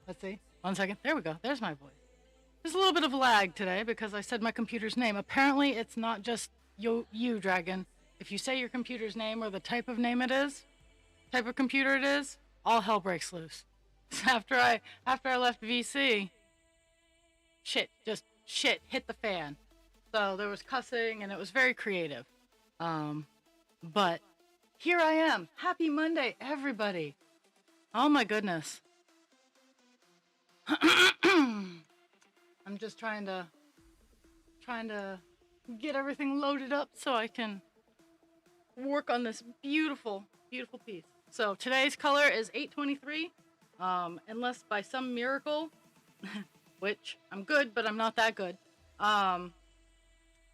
Let's see. 1 second. There we go. There's my voice. There's a little bit of lag today because I said my computer's name. Apparently, it's not just you, Dragon. If you say your computer's name or the type of name it is, type of computer it is, all hell breaks loose. After I left VC, shit hit the fan. So there was cussing and it was very creative. But here I am. Happy Monday, everybody. Oh my goodness. I'm just trying to get everything loaded up so I can work on this beautiful piece. So today's color is 823. Unless by some miracle, which I'm good, but I'm not that good,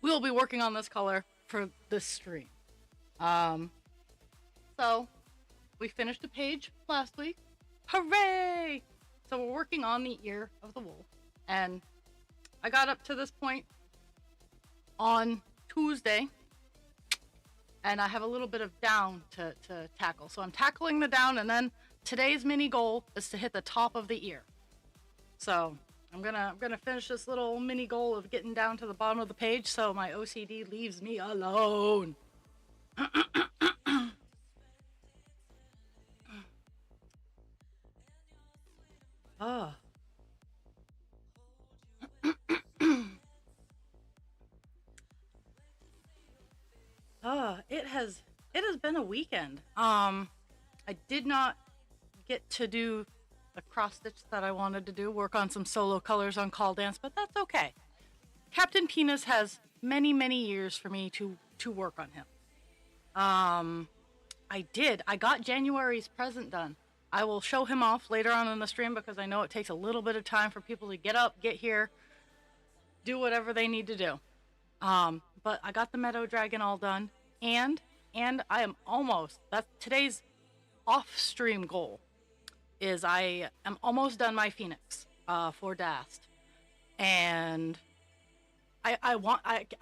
we'll be working on this color for this stream. So we finished a page last week. Hooray! So we're working on the ear of the wolf, and I got up to this point on Tuesday, and I have a little bit of down to tackle. So I'm tackling the down, and then today's mini goal is to hit the top of the ear. So I'm gonna finish this little mini goal of getting down to the bottom of the page, so my OCD leaves me alone. Oh. It has been a weekend. I did not get to do the cross stitch that I wanted to do, work on some solo colors on Call Dance, but that's okay. Captain Penis has many years for me to work on him. I got January's present done. I will show him off later on in the stream because I know it takes a little bit of time for people to get up, get here, do whatever they need to do. But I got the Meadow Dragon all done, and I am almost, that's today's off-stream goal, is I am almost done my Phoenix for Dast. And I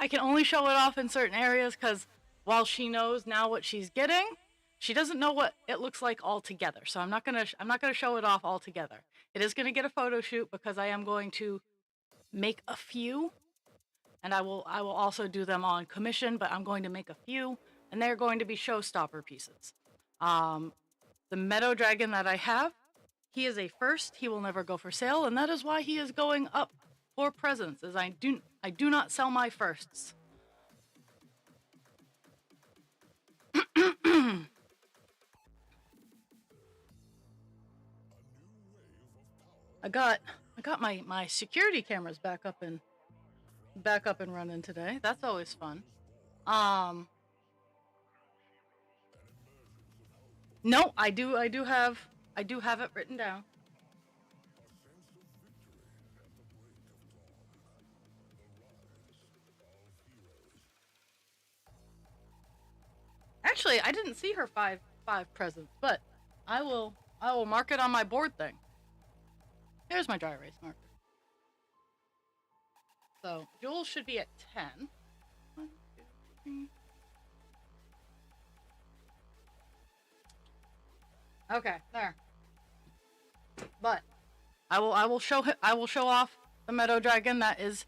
can only show it off in certain areas because while she knows now what she's getting, she doesn't know what it looks like all together. So I'm not gonna show it off all together. It is gonna get a photo shoot because I am going to make a few, and I will also do them on commission, but I'm going to make a few, and they're going to be showstopper pieces. The Meadow Dragon that I have, he is a first. He will never go for sale, and that is why he is going up for presents, as I do not sell my firsts. I got my security cameras back up and running today. That's always fun. No, I do have it written down. Actually, I didn't see her five presents, but I will mark it on my board thing. Here's my dry erase marker. So Jules should be at 10. 1, 2, 3. Okay, there. But I will show off the Meadow Dragon. That is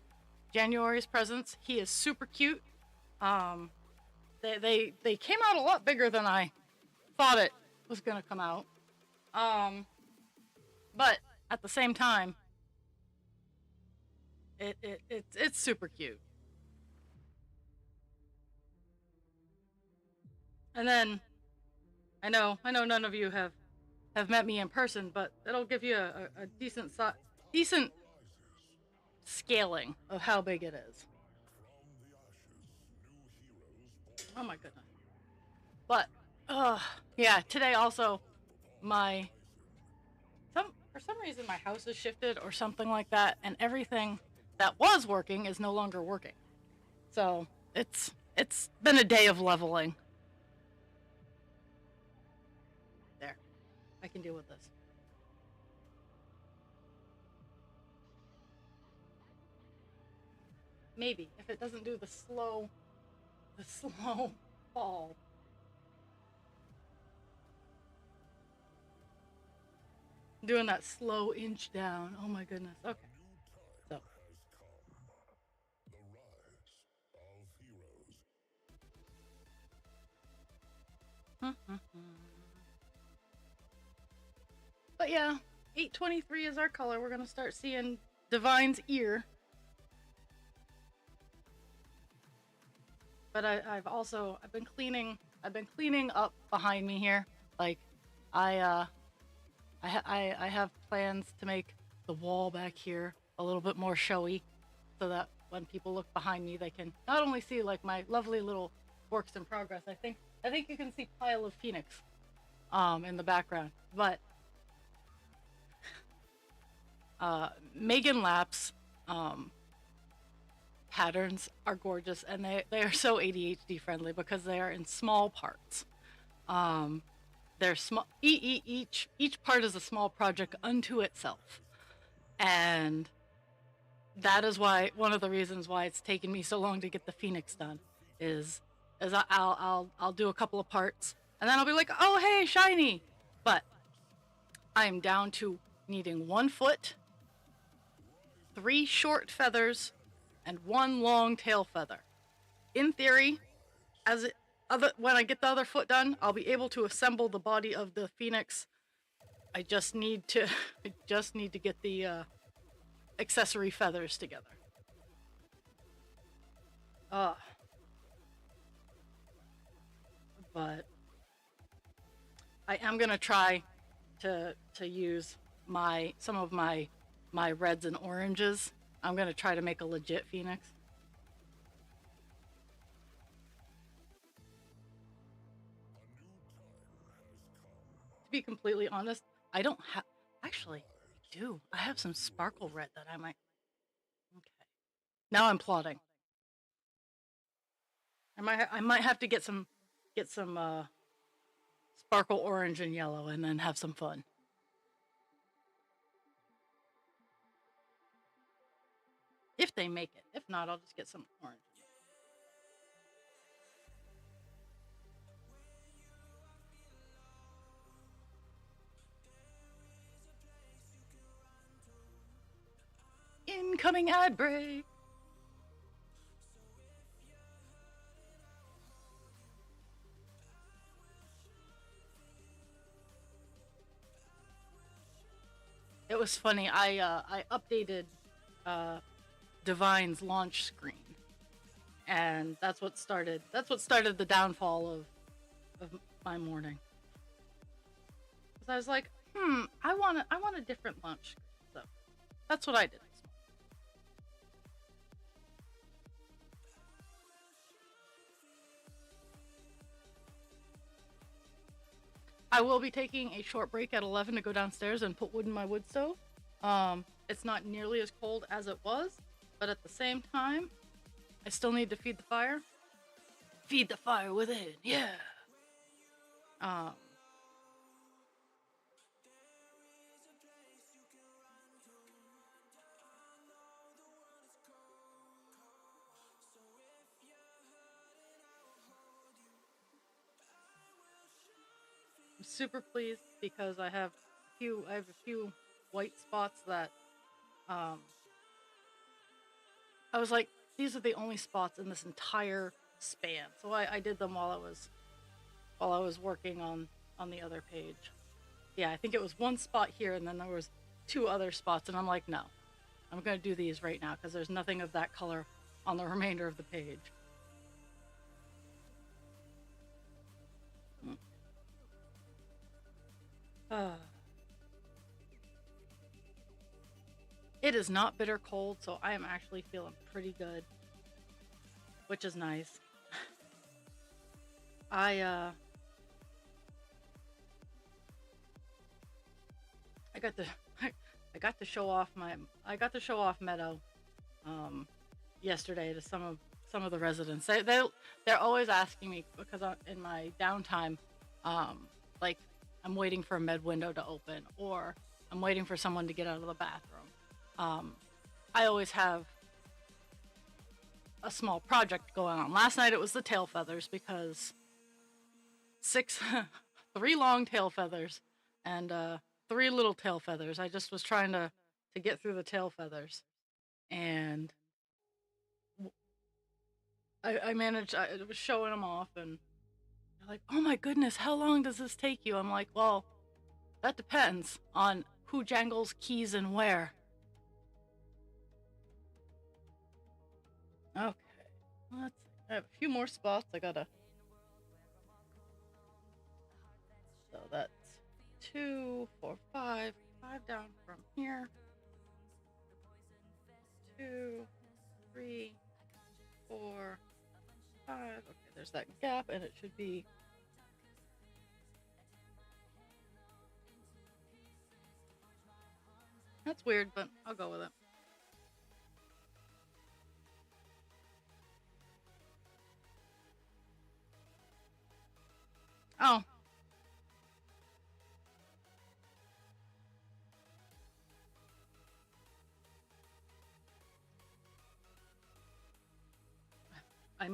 January's presents. He is super cute. They came out a lot bigger than I thought it was gonna come out. But at the same time, it's super cute. And then I know none of you have met me in person, but it'll give you a decent scaling of how big it is. Oh my goodness. But yeah, today also for some reason my house has shifted or something like that, and everything that was working is no longer working. So it's been a day of leveling. There. I can deal with this. Maybe if it doesn't do the slow fall. Doing that slow inch down. Oh my goodness. Okay. So. But yeah, 823 is our color. We're gonna start seeing Divine's ear. But I've been cleaning up behind me here. Like, I I have plans to make the wall back here a little bit more showy, so that when people look behind me, they can not only see like my lovely little works in progress. I think you can see Pile of Phoenix in the background, but Megan Lap's patterns are gorgeous, and they are so ADHD friendly because they are in small parts. They're small. Each part is a small project unto itself, and that is why one of the reasons why it's taken me so long to get the Phoenix done is I'll do a couple of parts and then I'll be like, oh hey, shiny, but I'm down to needing 1 foot, 3 short feathers, and 1 long tail feather. In theory, when I get the other foot done, I'll be able to assemble the body of the Phoenix. I just need to get the accessory feathers together. But I am gonna try to use some of my reds and oranges. I'm gonna try to make a legit Phoenix. To be completely honest, I don't have. Actually, I do. I have some sparkle red that I might. Okay. Now I'm plotting. I might have to get some sparkle orange and yellow and then have some fun. If they make it. If not, I'll just get some orange. Incoming ad break. It was funny. I updated Divine's launch screen, and that's what started the downfall of my morning. Because I was like, I want a different launch screen. So that's what I did. I will be taking a short break at 11 to go downstairs and put wood in my wood stove. It's not nearly as cold as it was, but at the same time, I still need to feed the fire. Feed the fire within, yeah. I'm super pleased because I have a few white spots that I was like, these are the only spots in this entire span. So I did them while I was working on the other page. Yeah, I think it was 1 spot here, and then there was 2 other spots, and I'm like, no, I'm gonna do these right now because there's nothing of that color on the remainder of the page. It is not bitter cold, so I am actually feeling pretty good, which is nice. I got to I got to show off Meadow yesterday to some of the residents. They're always asking me because in my downtime, like I'm waiting for a med window to open or I'm waiting for someone to get out of the bathroom. I always have a small project going on. Last night it was the tail feathers because 3 long tail feathers and 3 little tail feathers. I just was trying to get through the tail feathers, and I managed. I was showing them off, and they're like, "Oh my goodness, how long does this take you?" I'm like, "Well, that depends on who jangles keys and where." Okay, let's. I have a few more spots. I gotta. So that's 2, 4, 5. 5 down from here. 2, 3, 4, 5. Okay, there's that gap, and it should be. That's weird, but I'll go with it. Oh. I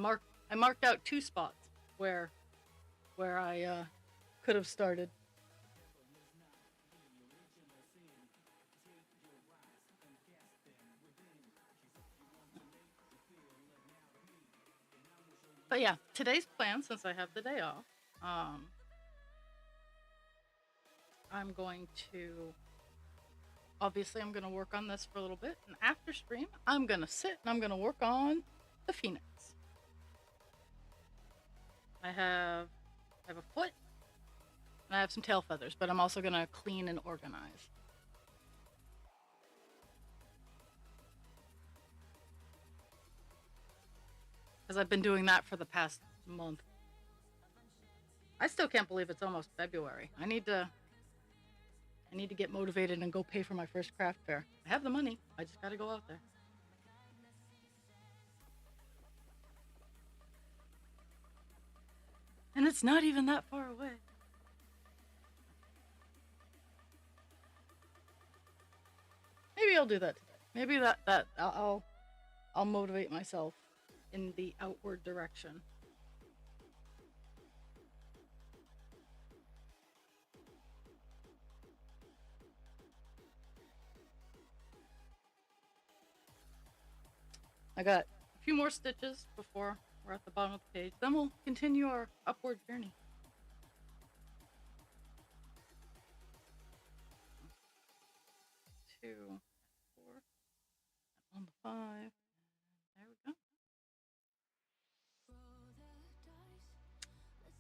marked out 2 spots where I could have started. But yeah, today's plan, since I have the day off, I'm going to, obviously I'm going to work on this for a little bit, and after stream, I'm going to sit and I'm going to work on the phoenix. I have a foot, and I have some tail feathers, but I'm also going to clean and organize. Because I've been doing that for the past month. I still can't believe it's almost February. I need to get motivated and go pay for my first craft fair. I have the money. I just got to go out there. And it's not even that far away. Maybe I'll do that today. Maybe that I'll motivate myself in the outward direction. I got a few more stitches before we're at the bottom of the page. Then we'll continue our upward journey. Two, 4, on the 5. There we go.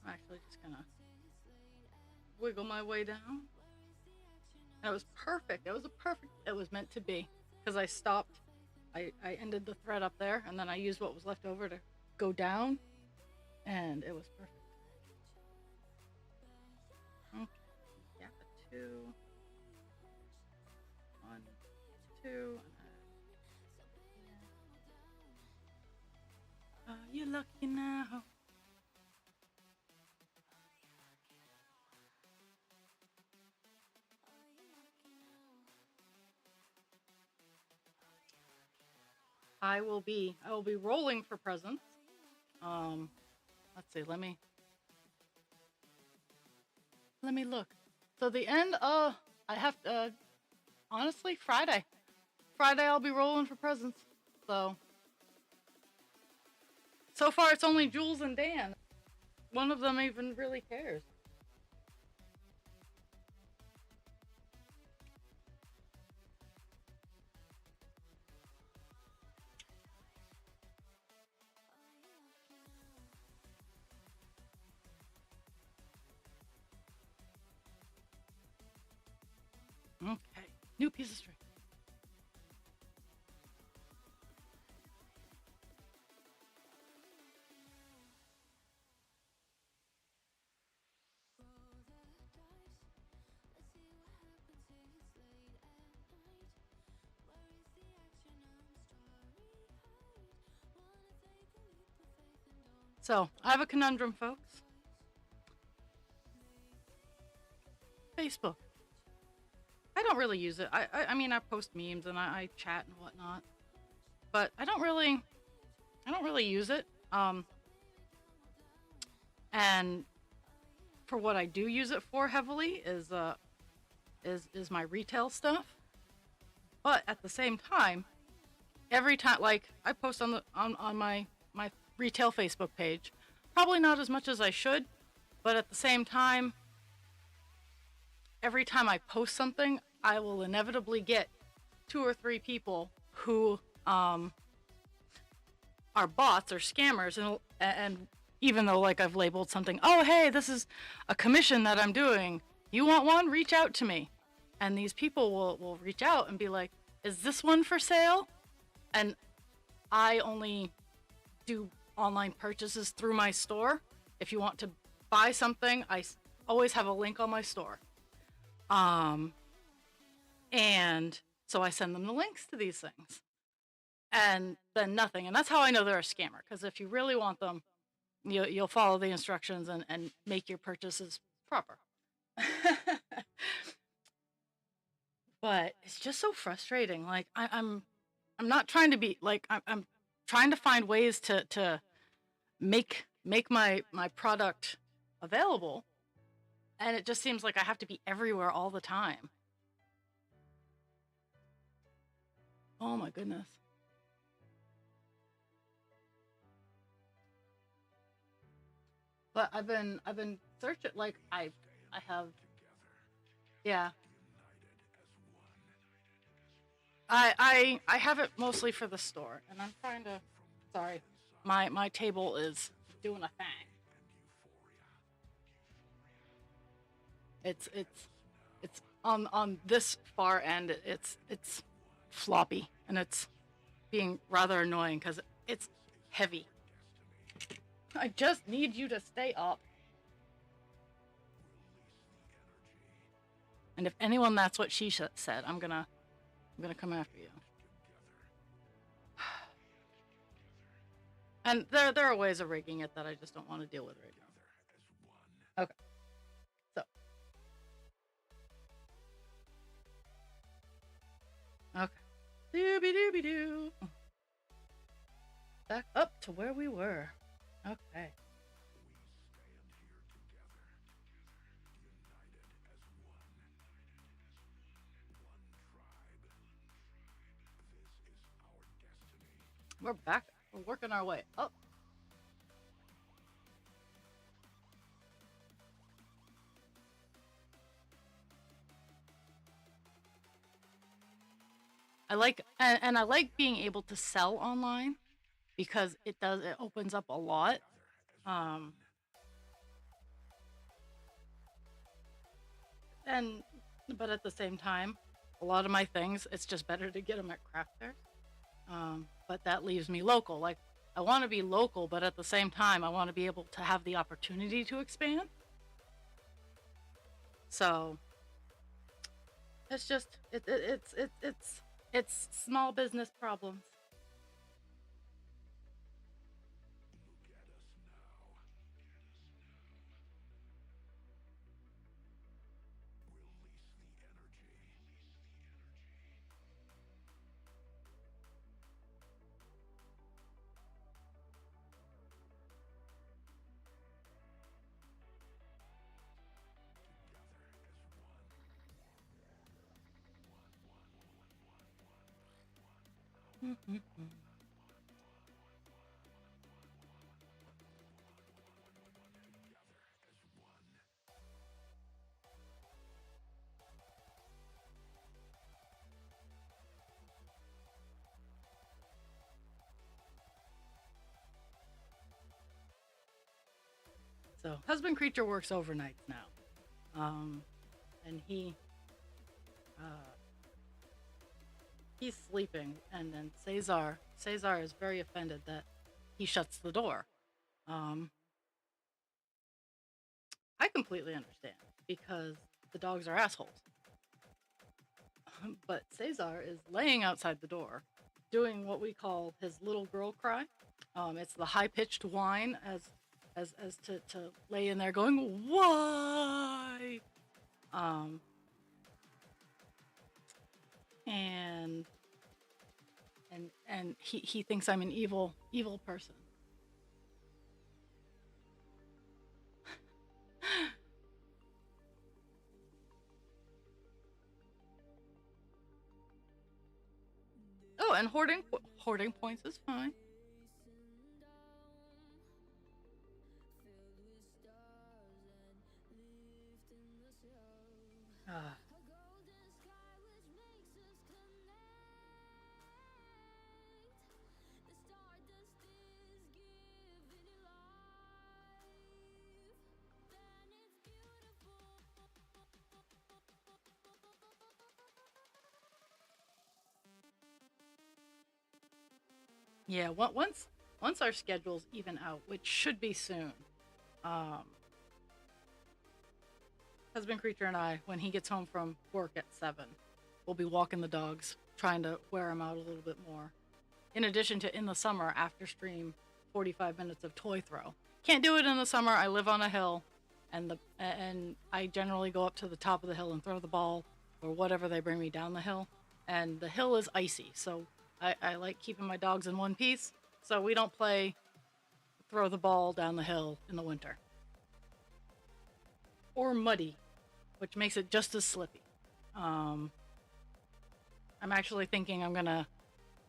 I'm actually just gonna wiggle my way down. And it was perfect. It was meant to be. Because I stopped. I ended the thread up there, and then I used what was left over to go down, and it was perfect. Okay, gap of 2, 1, 2, and you're lucky now. I will be rolling for presents. Let's see, let me look. So the end, I have to, honestly, Friday I'll be rolling for presents. So far it's only Jules and Dan. One of them even really cares. Okay, new piece of string. So, I have a conundrum, folks. Facebook. I don't really use it. I mean, I post memes and I chat and whatnot, but I don't really use it. And for what I do use it for heavily is is my retail stuff. But at the same time, every time, like, I post on my retail Facebook page, probably not as much as I should, but at the same time, every time I post something, I will inevitably get 2 or 3 people who are bots or scammers, and even though, like, I've labeled something, oh hey, this is a commission that I'm doing, you want one, reach out to me. And these people will reach out and be like, is this one for sale? And I only do online purchases through my store. If you want to buy something, I always have a link on my store. And so I send them the links to these things. And then nothing. And that's how I know they're a scammer. Because if you really want them, you'll follow the instructions and make your purchases proper. But it's just so frustrating. Like, I'm not trying to be like, I'm trying to find ways to make my product available, and it just seems like I have to be everywhere all the time. Oh my goodness. But I've been searching, like, I have, yeah. I have it mostly for the store, and I'm trying to, sorry, my table is doing a thing. It's on this far end, it's floppy, and it's being rather annoying because it's heavy. I just need you to stay up. And if anyone that's what she said, I'm gonna come after you. And there are ways of rigging it that I just don't want to deal with right now. Okay. So. Okay. Dooby-dooby-doo. Back up to where we were. Okay. We're back. We're working our way up. I like, and I like being able to sell online because it opens up a lot. And but at the same time, a lot of my things, it's just better to get them at craft fairs. But that leaves me local. Like, I want to be local, but at the same time, I want to be able to have the opportunity to expand. So it's just it's small business problems. So husband creature works overnights now, and he's sleeping, and then Cesar is very offended that he shuts the door. I completely understand because the dogs are assholes. But Cesar is laying outside the door, doing what we call his little girl cry. It's the high pitched whine as to lay in there going, why? And he thinks I'm an evil person. Oh, and hoarding points is fine. Ah. Yeah, once our schedules even out, which should be soon, um, husband creature and I, when he gets home from work at 7, we'll be walking the dogs, trying to wear them out a little bit more. In addition to in the summer after stream, 45 minutes of toy throw. Can't do it in the summer. I live on a hill, and I generally go up to the top of the hill and throw the ball or whatever they bring me down the hill. And the hill is icy, so I like keeping my dogs in one piece. So we don't play throw the ball down the hill in the winter. Or muddy, which makes it just as slippy. Um, I'm actually thinking I'm gonna,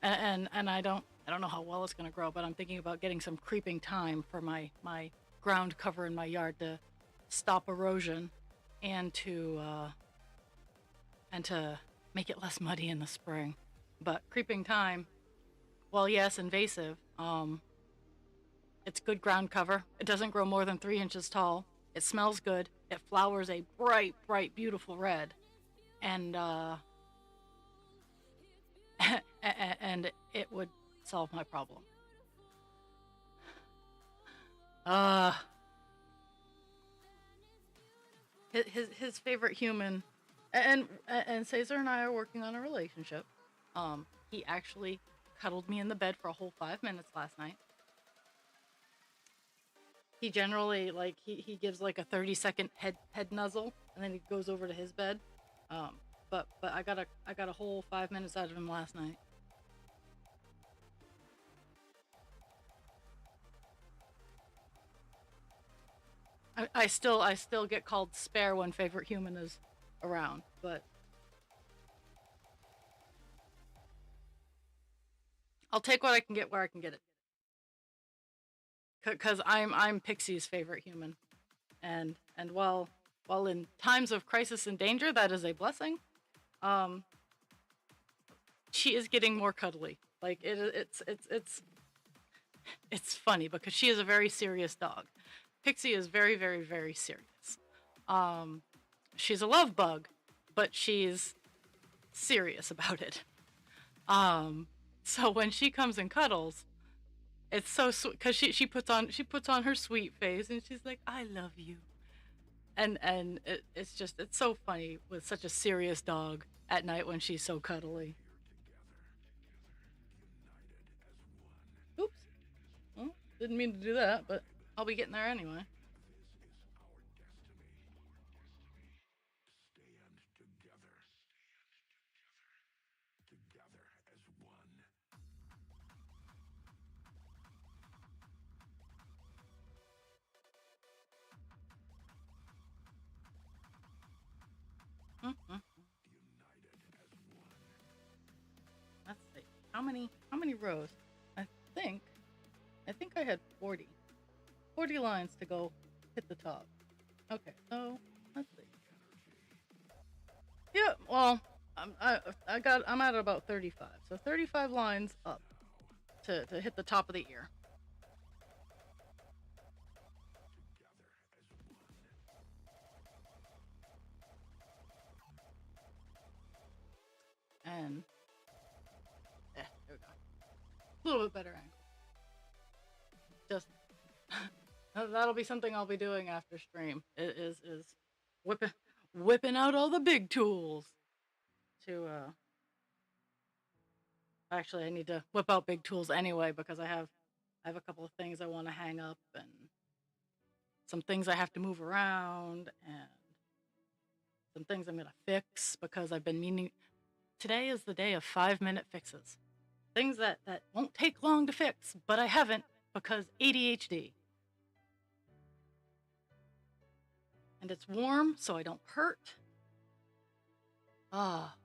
and I don't know how well it's gonna grow, but I'm thinking about getting some creeping thyme for my ground cover in my yard to stop erosion, and to make it less muddy in the spring. But creeping thyme, well, yes, invasive. It's good ground cover. It doesn't grow more than 3 inches tall. It smells good. It flowers a bright, bright, beautiful red, and and it would solve my problem. Uh his favorite human, and Caesar and I are working on a relationship. He actually cuddled me in the bed for a whole 5 minutes last night. He generally like he gives like a 30-second head nuzzle, and then he goes over to his bed. Um, but I got a whole 5 minutes out of him last night. I still get called spare when favorite human is around, but I'll take what I can get where I can get it. Cause I'm Pixie's favorite human, and while in times of crisis and danger that is a blessing, um, she is getting more cuddly. Like it's funny because she is a very serious dog. Pixie is very, very, very serious. Um, she's a love bug, but she's serious about it. Um, so when she comes and cuddles, it's so sweet because she puts on her sweet face and she's like, "I love you," and it's so funny with such a serious dog at night when she's so cuddly. Oops, well, didn't mean to do that, but I'll be getting there anyway. Mm-hmm. Let's see. How many rows? I think I think I had 40 lines to go hit the top. Okay, so let's see. Yeah, well, I'm at about 35. So 35 lines up to hit the top of the ear. And there we go. A little bit better angle. Just that'll be something I'll be doing after stream. Is whipping whipping out all the big tools to actually I need to whip out big tools anyway because I have a couple of things I want to hang up and some things I have to move around and some things I'm gonna fix because I've been meaning. Today is the day of 5 minute fixes. Things that won't take long to fix, but I haven't because ADHD. And it's warm, so I don't hurt. Ah,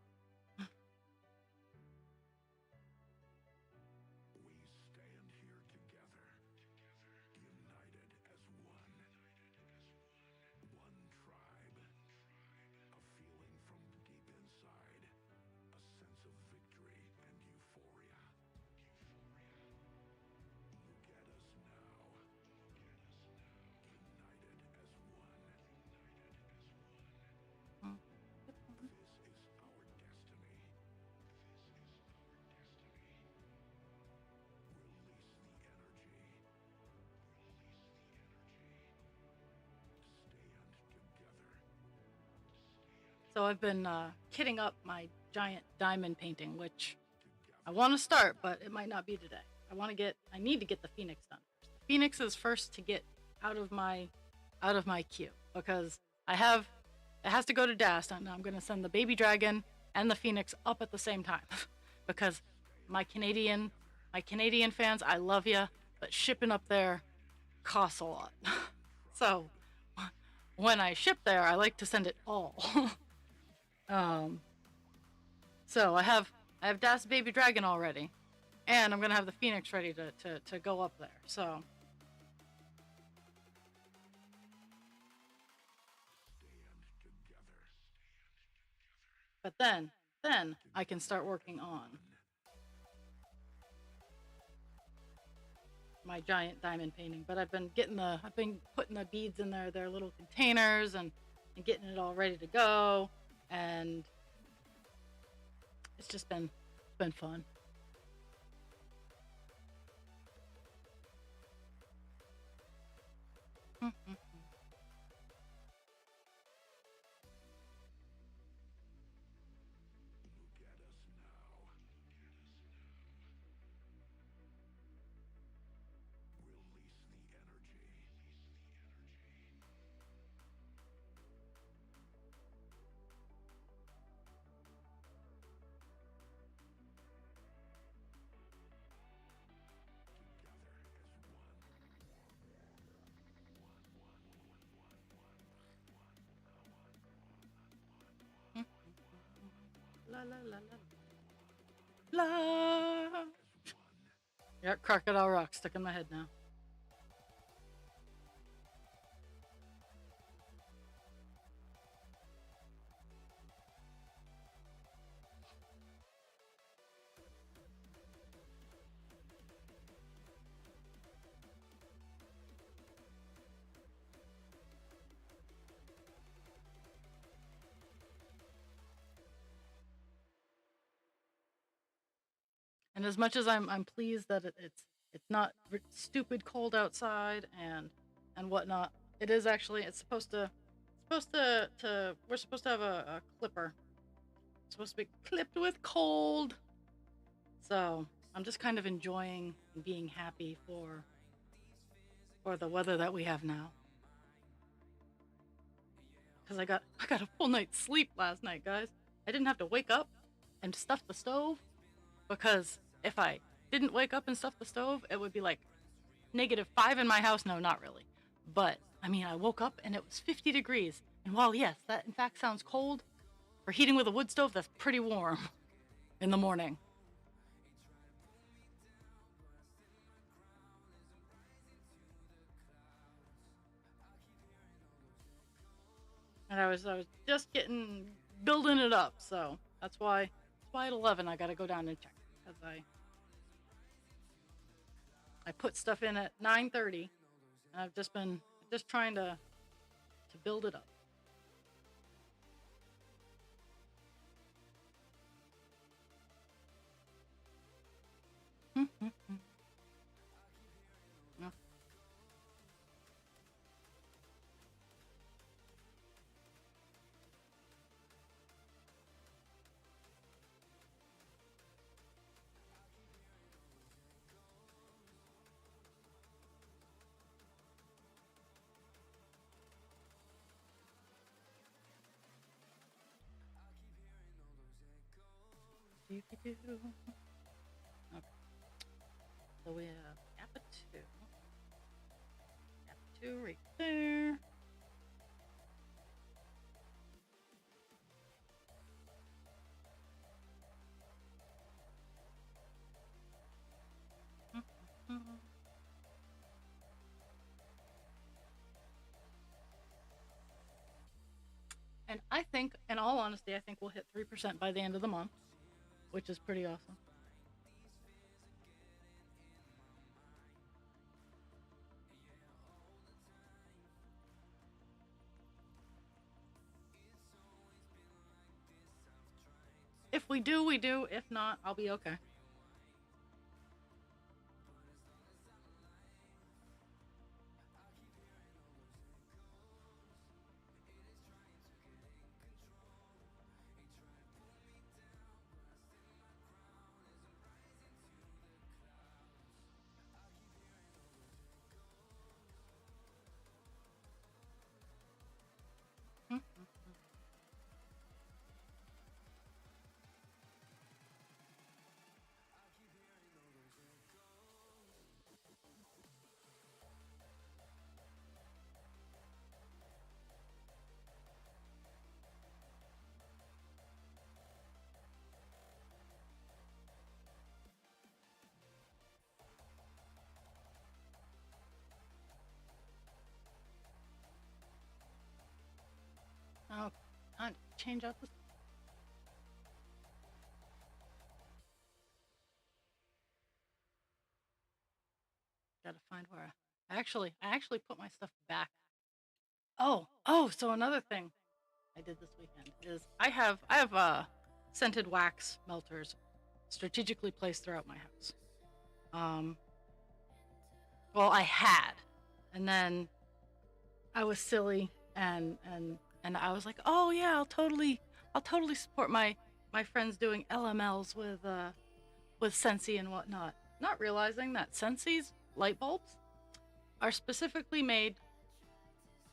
So I've been kitting up my giant diamond painting, which I want to start, but it might not be today. I need to get the Phoenix done. The Phoenix is first to get out of my queue because it has to go to DAS, and I'm going to send the baby dragon and the Phoenix up at the same time because my Canadian fans, I love you, but shipping up there costs a lot. So when I ship there, I like to send it all. So I have Das Baby Dragon already, and I'm gonna have the Phoenix ready to go up there. So but then I can start working on my giant diamond painting. But I've been putting the beads in their little containers and getting it all ready to go, and it's just been fun. La la la la la. Yep, Crocodile Rock stuck in my head now. And as much as I'm pleased that it's not stupid cold outside and whatnot, it is actually it's supposed to we're supposed to have a clipper. It's supposed to be clipped with cold. So I'm just kind of enjoying and being happy for the weather that we have now. Because I got a full night's sleep last night, guys. I didn't have to wake up and stuff the stove because if I didn't wake up and stuff the stove, it would be like -5 in my house. No, not really. But I mean, I woke up and it was 50 degrees. And while yes, that in fact sounds cold, for heating with a wood stove, that's pretty warm in the morning. And I was just building it up, so that's why at 11 I gotta go down and check because I put stuff in at 9:30, and I've just been trying to build it up. Okay. So we have Kappa 2 right there. And I think, in all honesty, I think we'll hit 3% by the end of the month, which is pretty awesome. If we do, we do. If not, I'll be okay. Oh, time to change out this. Gotta find where I actually put my stuff back. Oh, so another thing I did this weekend is I have scented wax melters strategically placed throughout my house. Um, well, I had, and then I was silly and I was like, oh yeah, I'll totally support my friends doing LMLs with Scentsy and whatnot, not realizing that Scentsy's light bulbs are specifically made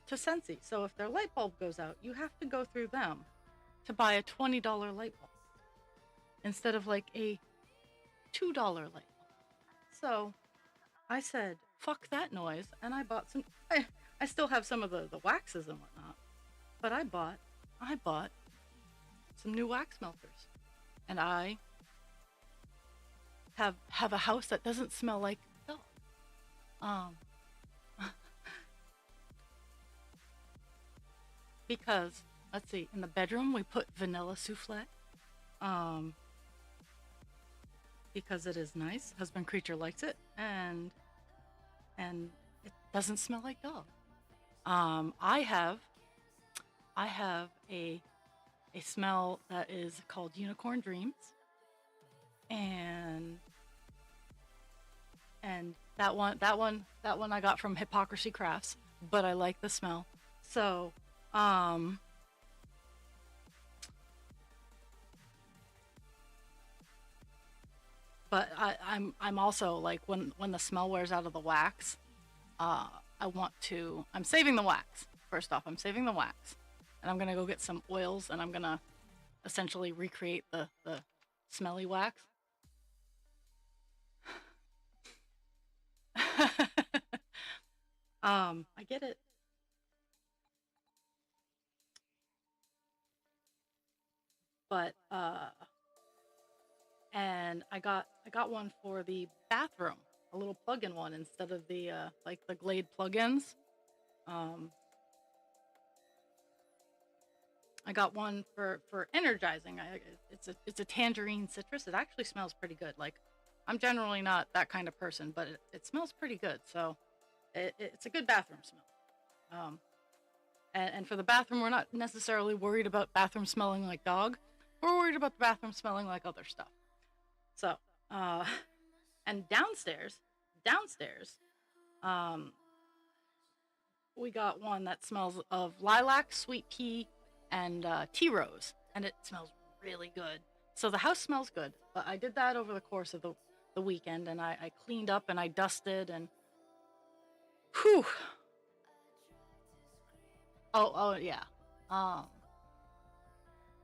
to Scentsy. So if their light bulb goes out, you have to go through them to buy a $20 light bulb instead of like a $2 light bulb. So I said, fuck that noise, and I bought some. I still have some of the waxes and whatnot, but I bought some new wax melters, and I have a house that doesn't smell like dog. Um, because let's see, in the bedroom we put vanilla souffle, um, because it is nice. Husband creature likes it, and it doesn't smell like dog. I have a smell that is called Unicorn Dreams, and that one I got from Hypocrisy Crafts, but I like the smell. So, um, but I'm also like when the smell wears out of the wax, uh, I'm saving the wax. First off, I'm saving the wax, and I'm gonna go get some oils, and I'm gonna essentially recreate the smelly wax. I get it. But and I got one for the bathroom, a little plug-in one instead of the like the Glade plugins. Um, I got one for energizing. It's a tangerine citrus. It actually smells pretty good. Like I'm generally not that kind of person, but it smells pretty good. So it's a good bathroom smell. Um, and for the bathroom, we're not necessarily worried about bathroom smelling like dog. We're worried about the bathroom smelling like other stuff. So, uh, and downstairs, um, we got one that smells of lilac, sweet pea, and tea rose, and it smells really good. So the house smells good. But I did that over the course of the weekend, and I cleaned up and I dusted and whew. Oh yeah. Um,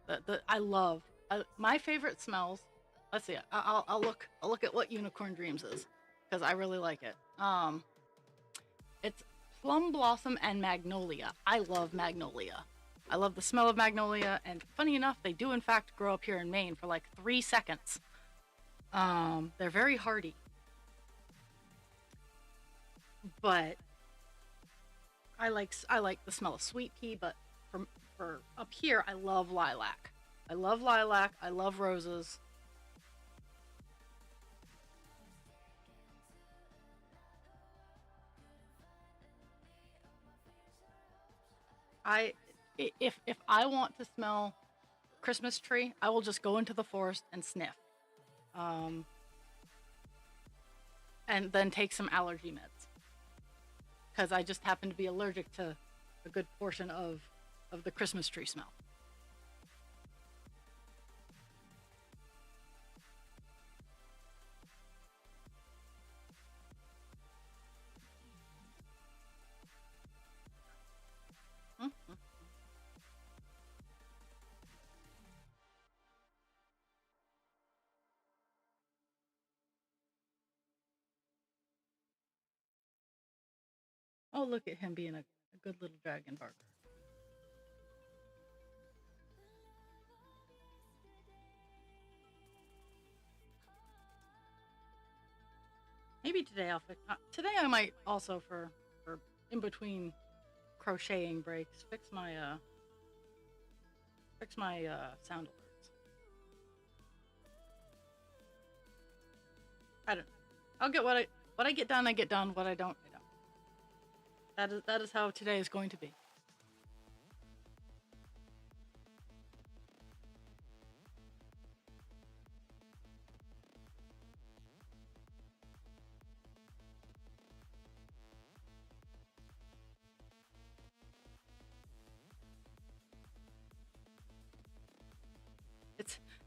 the I love my favorite smells. Let's see. I'll look at what Unicorn Dreams is because I really like it. It's plum blossom and magnolia. I love magnolia. I love the smell of magnolia, and funny enough, they do in fact grow up here in Maine for like 3 seconds. They're very hardy, but I like the smell of sweet pea. But for up here, I love lilac. I love lilac. I love roses. I if I want to smell Christmas tree, I will just go into the forest and sniff, um, and then take some allergy meds because I just happen to be allergic to a good portion of the Christmas tree smell. Mm-hmm. Oh, look at him being a good little dragon barker. Maybe today I'll fix. Today I might also for in between crocheting breaks fix my Fix my sound alerts. I don't know. I'll get what I get done, I get done. What I don't, I don't. That is how today is going to be.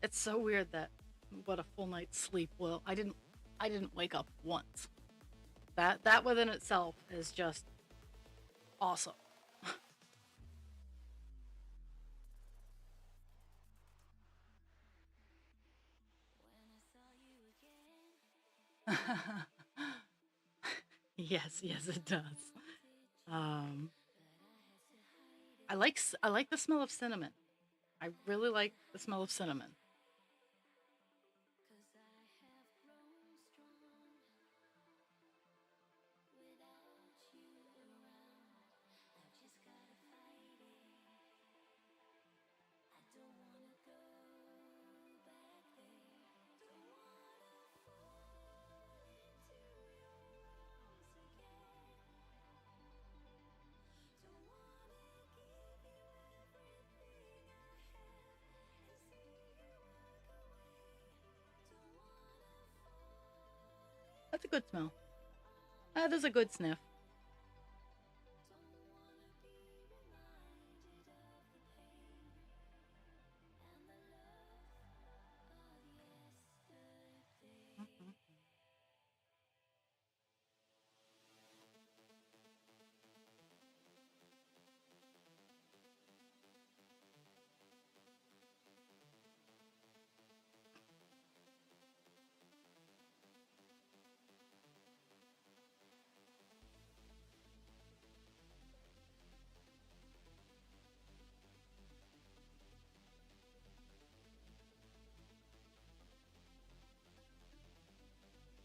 It's so weird that what a full night's sleep will. I didn't wake up once. That within itself is just awesome. Yes, yes, it does. Um, I like the smell of cinnamon. I really like the smell of cinnamon. That's a good smell. That is a good sniff.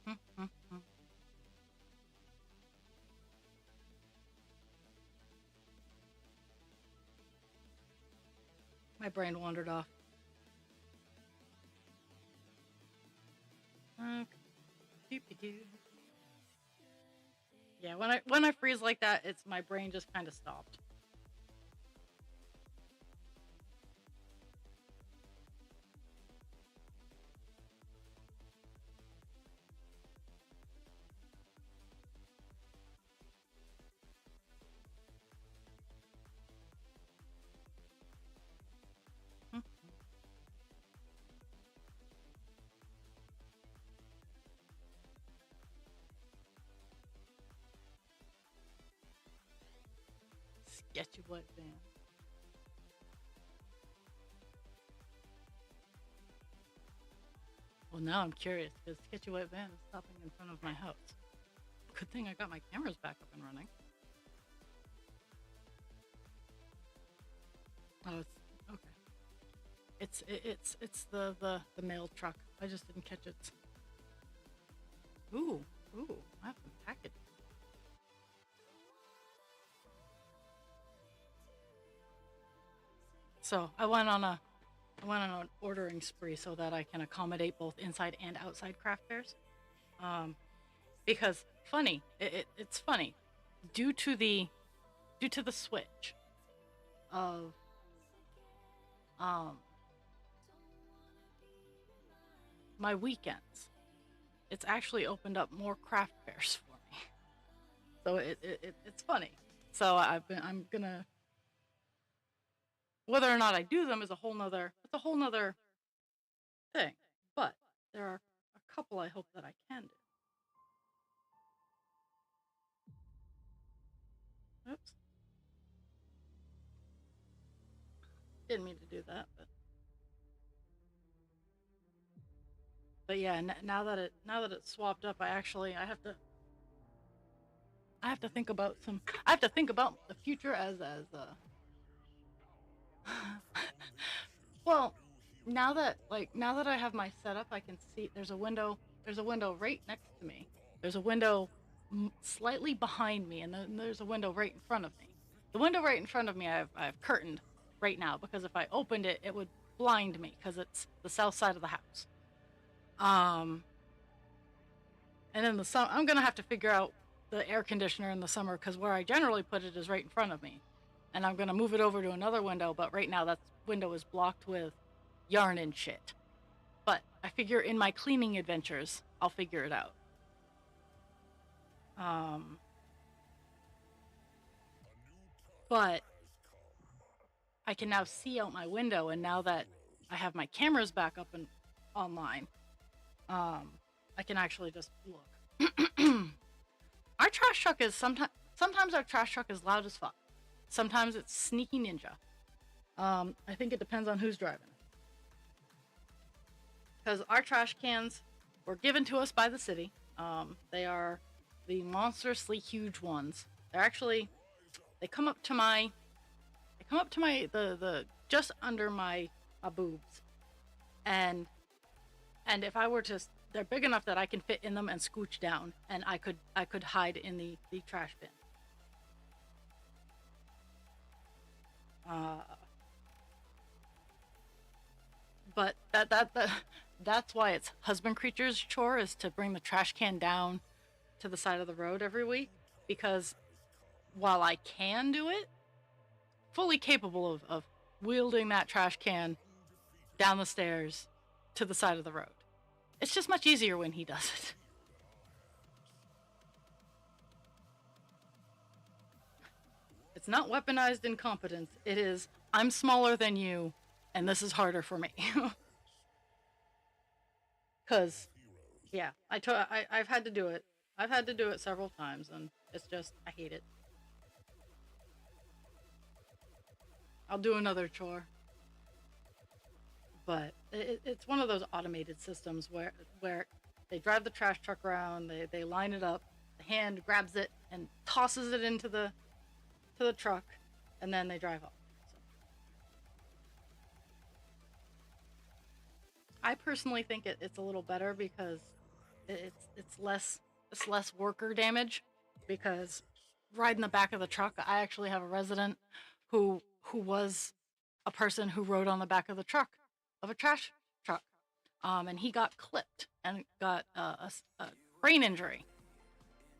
Mhm. Mhm. My brain wandered off. Okay. Yeah, when I freeze like that, it's my brain just kind of stopped. Mhm. Sketchy wet band. Well, now I'm curious because Sketchy White Van is stopping in front of my house. Good thing I got my cameras back up and running. Oh, it's okay. It's the mail truck. I just didn't catch it. Ooh, ooh, I have some package. So I went on an ordering spree so that I can accommodate both inside and outside craft fairs. Um, because it's funny due to the switch of um my weekends. It's actually opened up more craft fairs for me. So it's funny. So I'm gonna, whether or not I do them is a whole nother thing. But there are a couple I hope that I can do. Oops, didn't mean to do that, but yeah. Now that it's swapped up, I have to think about the future as well, now that I have my setup, I can see there's a window right next to me. There's a window slightly behind me, and then there's a window right in front of me. The window right in front of me, I've curtained right now, because if I opened it, it would blind me because it's the south side of the house. And in the summer, I'm gonna have to figure out the air conditioner in the summer, because where I generally put it is right in front of me, and I'm gonna move it over to another window. But right now, that window is blocked with yarn and shit. But I figure in my cleaning adventures, I'll figure it out. But I can now see out my window, and now that I have my cameras back up and online, I can actually just look. Our trash truck is sometimes our trash truck is loud as fuck. Sometimes it's sneaky ninja. I think it depends on who's driving it. Because our trash cans were given to us by the city. They are the monstrously huge ones. They come up to the just under my boobs, and if I were to, they're big enough that I can fit in them and scooch down, and I could hide in the trash bin. But that's why it's husband creature's chore, is to bring the trash can down to the side of the road every week, because while I can do it, fully capable of wielding that trash can down the stairs to the side of the road. It's just much easier when he does it. It's not weaponized incompetence. It is, I'm smaller than you, and this is harder for me. Because, yeah, I've had to do it. I've had to do it several times, and it's just, I hate it. I'll do another chore. But it's one of those automated systems where they drive the trash truck around, they line it up, the hand grabs it and tosses it into the truck, and then they drive off. So. I personally think it's a little better because it's less worker damage, because riding the back of the truck, I actually have a resident who was a person who rode on the back of the truck of a trash truck, and he got clipped and got a brain injury,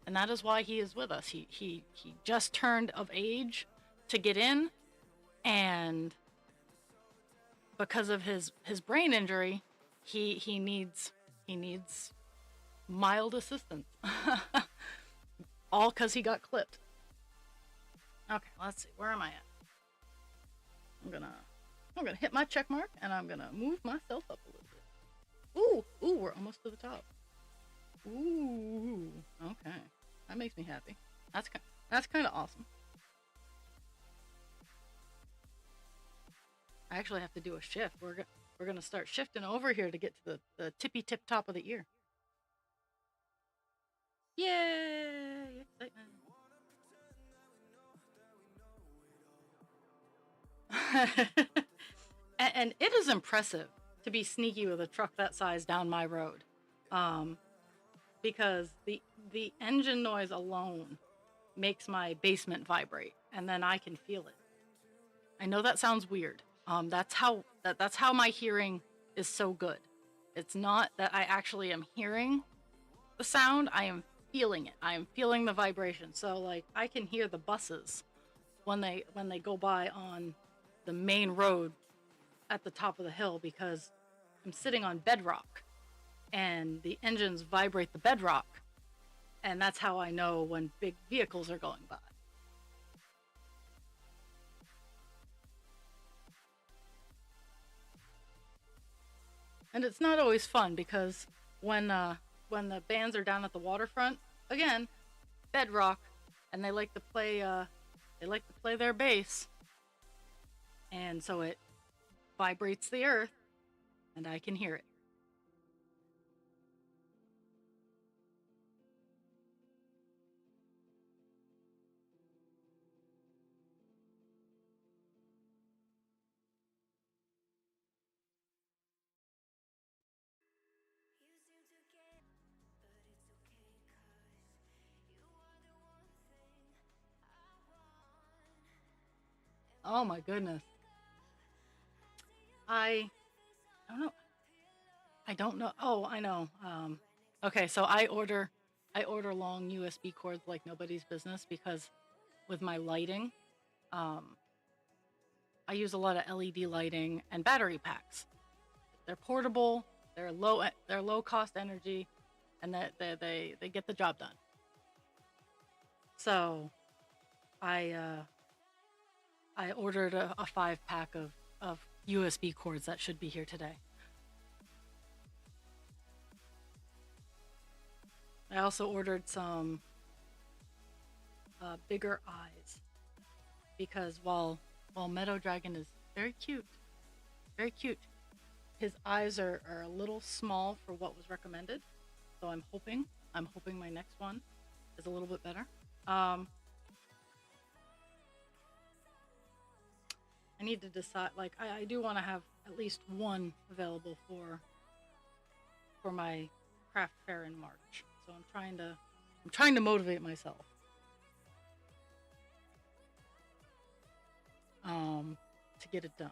and that is why he is with us. He just turned of age to get in, and because of his brain injury, he needs mild assistance, all because he got clipped. Okay, let's see, where am I at? I'm gonna hit my check mark, and I'm gonna move myself up a little bit. Ooh, we're almost to the top. Ooh, okay, that makes me happy. That's kind of awesome. I actually have to do a shift. We're gonna start shifting over here to get to the tippy tip top of the ear. Yay! Excitement. And it is impressive to be sneaky with a truck that size down my road, because the engine noise alone makes my basement vibrate, and then I can feel it. I know that sounds weird. That's how my hearing is so good. It's not that I actually am hearing the sound, I am feeling it. I am feeling the vibration. So like I can hear the buses when they go by on the main road at the top of the hill, because I'm sitting on bedrock and the engines vibrate the bedrock, and that's how I know when big vehicles are going by. And it's not always fun, because when the bands are down at the waterfront, again, bedrock, and they like to play their bass, and so it vibrates the earth, and I can hear it. Oh my goodness. I don't know. I don't know. Oh, I know. Okay, so I order long USB cords like nobody's business because with my lighting, um, I use a lot of LED lighting and battery packs. They're portable. They're low cost energy, and they get the job done. So I I ordered a 5 pack of USB cords that should be here today. I also ordered some bigger eyes because while Meadow Dragon is very cute, his eyes are a little small for what was recommended. So I'm hoping my next one is a little bit better. Um, I need to decide. Like I do want to have at least one available for my craft fair in March. So I'm trying to motivate myself. To get it done.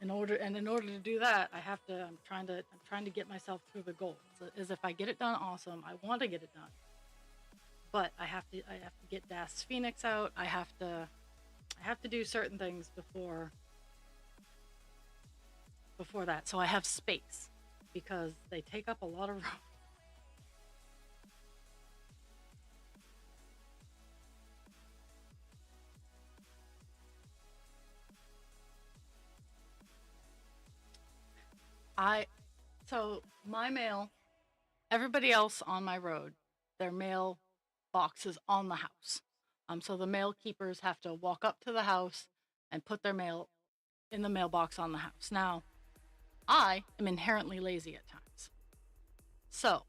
In order to do that, I'm trying to get myself through the goals. So, is if I get it done, awesome. I want to get it done, but I have to get Das Phoenix out. I have to do certain things before that, so I have space because they take up a lot of room. I so my mail, everybody else on my road, their mail box is on the house. So the mail keepers have to walk up to the house and put their mail in the mailbox on the house. Now, I am inherently lazy at times. So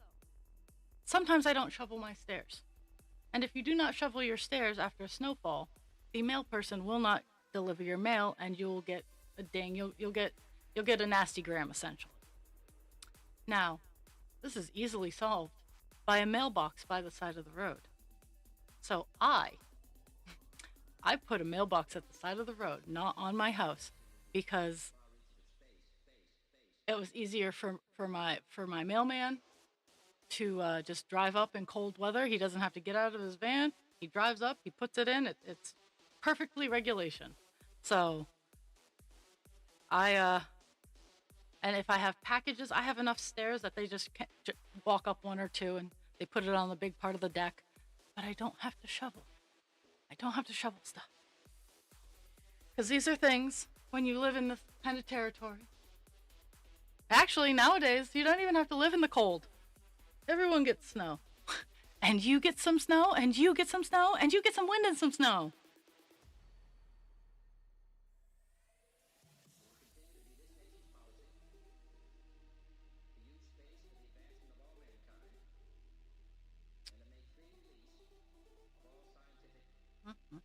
sometimes I don't shovel my stairs. And if you do not shovel your stairs after a snowfall, the mail person will not deliver your mail and you'll get a ding. You'll get a nasty gram essentially. Now, this is easily solved by a mailbox by the side of the road. So I put a mailbox at the side of the road, not on my house, because it was easier for my mailman to just drive up in cold weather. He doesn't have to get out of his van. He drives up, he puts it in. It's perfectly regulation. So I and if I have packages, I have enough stairs that they just can't walk up one or two and they put it on the big part of the deck. But I don't have to shovel. I don't have to shovel stuff because these are things when you live in this kind of territory. Actually, nowadays you don't even have to live in the cold. Everyone gets snow. And you get some snow, and you get some snow, and you get some wind and some snow. Mhm.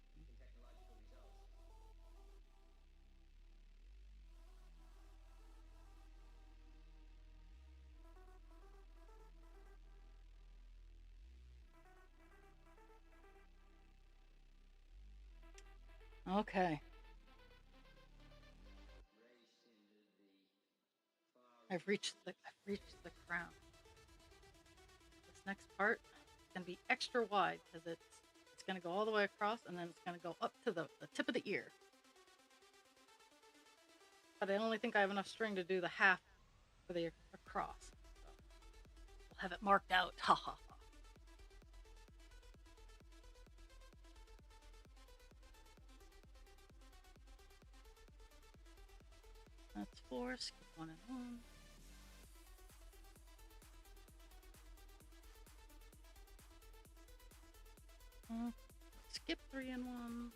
Okay, I've reached the crown. This next part is gonna be extra wide because it's gonna go all the way across, and then it's gonna go up to the tip of the ear. But I only think I have enough string to do the half for the across. So we'll have it marked out. Ha ha ha. That's four. Skip one and one. Uh, Skip three and one.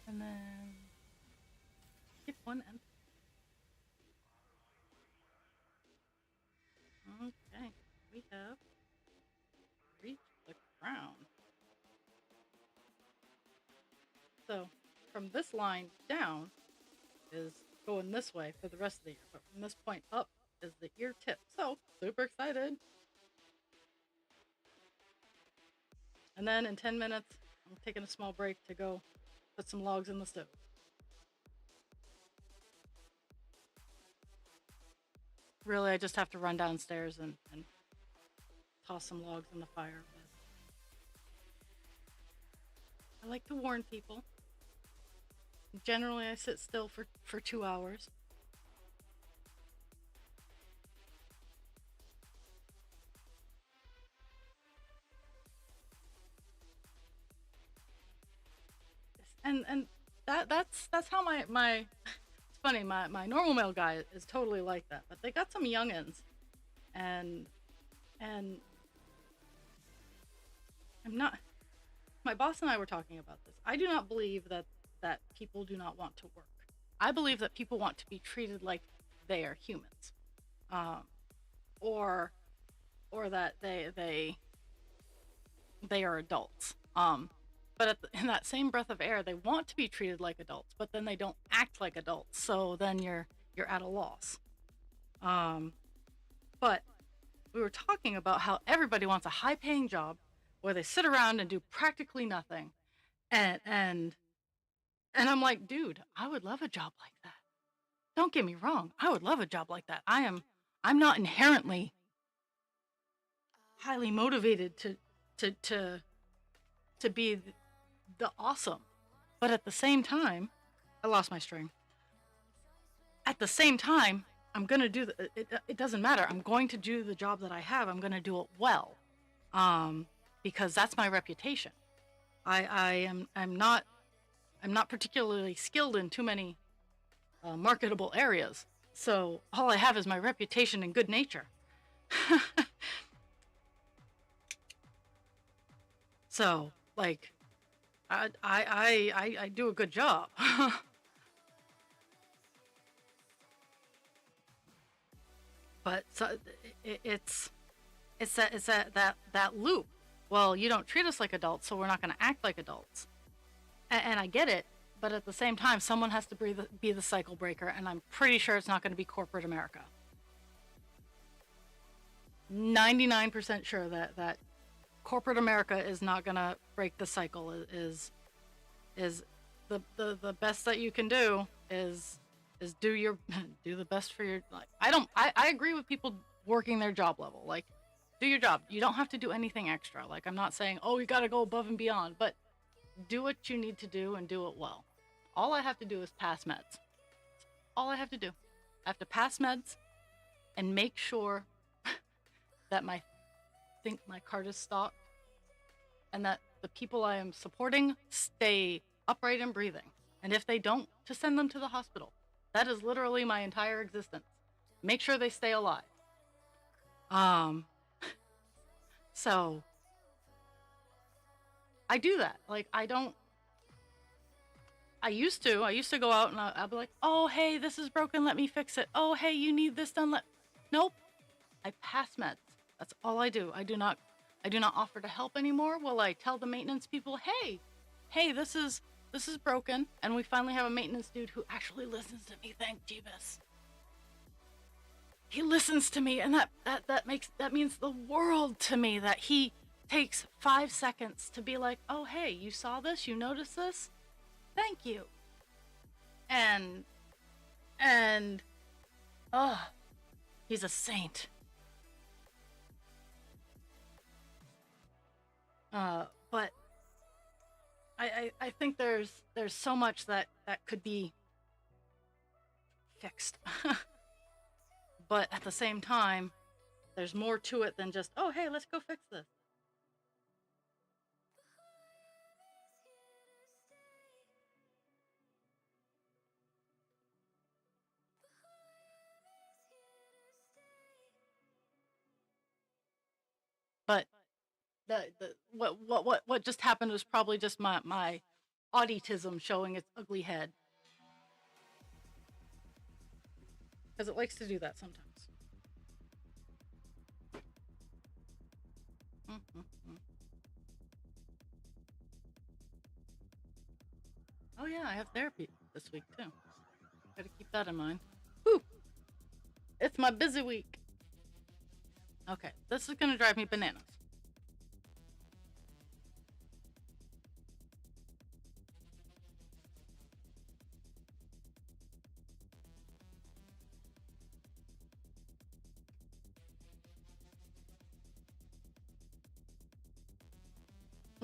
And then skip one and okay. We have reached the crown. So from this line down is going this way for the rest of the year, but from this point up is the ear tip. So super excited. And then in 10 minutes, I'm taking a small break to go put some logs in the stove. Really, I just have to run downstairs and toss some logs in the fire. I like to warn people. Generally, I sit still for 2 hours. And that's how my it's funny, my normal male guy is totally like that, but they got some youngins, and and I'm not. My boss and I were talking about this. I do not believe that people do not want to work. I believe that people want to be treated like they are humans, um, or or that they are adults. But in that same breath of air, they want to be treated like adults, but then they don't act like adults. So then you're at a loss. Um, but we were talking about how everybody wants a high-paying job where they sit around and do practically nothing, and and and I'm like, dude, I would love a job like that. Don't get me wrong, I would love a job like that. I'm not inherently highly motivated to to to be the awesome. But at the same time, I lost my string. At the same time, I'm going to do it doesn't matter. I'm going to do the job that I have. I'm going to do it well. Um because that's my reputation. I'm not particularly skilled in too many marketable areas. So all I have is my reputation and good nature. So, like, I do a good job. But so it's that loop. Well, you don't treat us like adults, so we're not going to act like adults. And I get it, but at the same time, someone has to be the cycle breaker, and I'm pretty sure it's not going to be corporate America. 99% sure that corporate America is not going to break the cycle. Is the best that you can do is do your do the best for your, like, I agree with people working their job level. Like, do your job. You don't have to do anything extra. Like, I'm not saying, oh, you got to go above and beyond, but do what you need to do and do it well. All I have to do is pass meds. All I have to do. I have to pass meds and make sure that my cart is stocked, and that the people I am supporting stay upright and breathing. And if they don't, to send them to the hospital. That is literally my entire existence. Make sure they stay alive. Um, so I do that. Like, I used to go out and I'd be like, oh, hey, this is broken. Let me fix it. Oh, hey, you need this done. Nope. I pass meds. That's all I do. I do not offer to help anymore. Well, I tell the maintenance people, hey, this is broken. And we finally have a maintenance dude who actually listens to me. Thank Jeebus. He listens to me, and that means the world to me, that he takes 5 seconds to be like, oh, hey, you saw this? You noticed this? Thank you. And he's a saint. But I think there's so much that could be fixed. But at the same time, there's more to it than just, oh, hey, let's go fix this. But what just happened was probably just my autism showing its ugly head, because it likes to do that sometimes. Mm-hmm. Oh yeah, I have therapy this week too. Gotta keep that in mind. Whew. It's my busy week. Okay, this is gonna drive me bananas.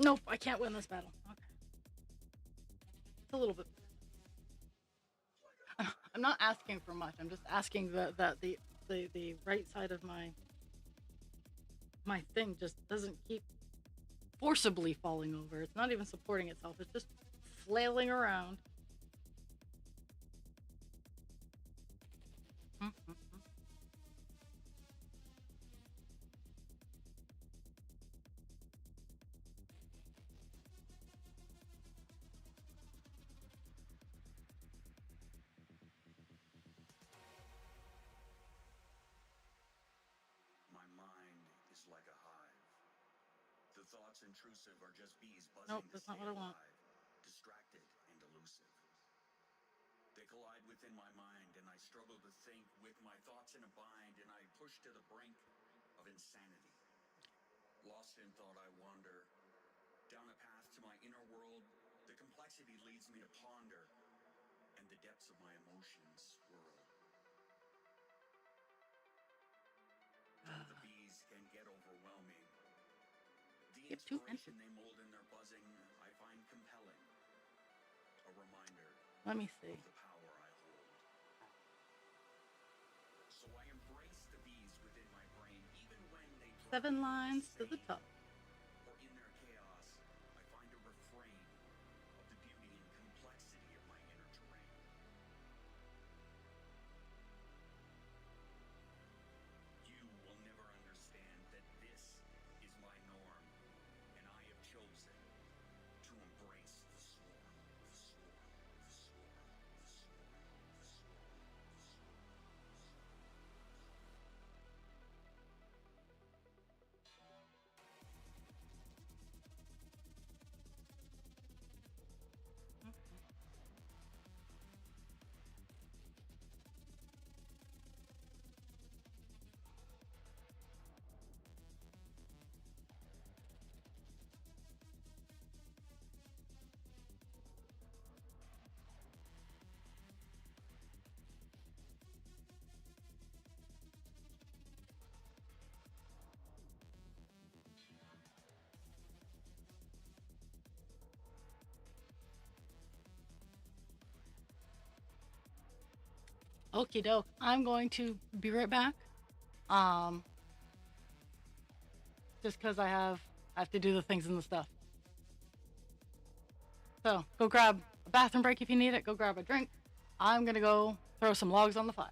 Nope, I can't win this battle. Okay. It's a little bit. I'm not asking for much. I'm just asking the right side of my thing just doesn't keep forcibly falling over. It's not even supporting itself. It's just flailing around. My mind is like a hive. The thoughts intrusive are just bees buzzing Nope, to that's stay not what I want. alive, distracted and elusive. They collide within my mind, and I struggle to think with my thoughts in a bind, and I push to the brink of insanity. Lost in thought, I wander down a path to my inner world. The complexity leads me to ponder, and the depths of my emotions swirl. Though the bees can get overwhelming, the Get two inspiration entries. they mold in their buzzing, I find compelling. A reminder Let me see. of the power I hold. So I embrace the bees within my brain, even when they drive 7 me lines to the insane. top. For in their chaos, I find a refrain of the beauty and complexity of my inner terrain. You will never understand that this is my norm, and I have chosen to embrace the swarm, the swarm, the swarm, the swarm, the swarm, the swarm. Okie doke. I'm going to be right back. Um, just because I have to do the things and the stuff. So go grab a bathroom break if you need it. Go grab a drink. I'm gonna go throw some logs on the fire.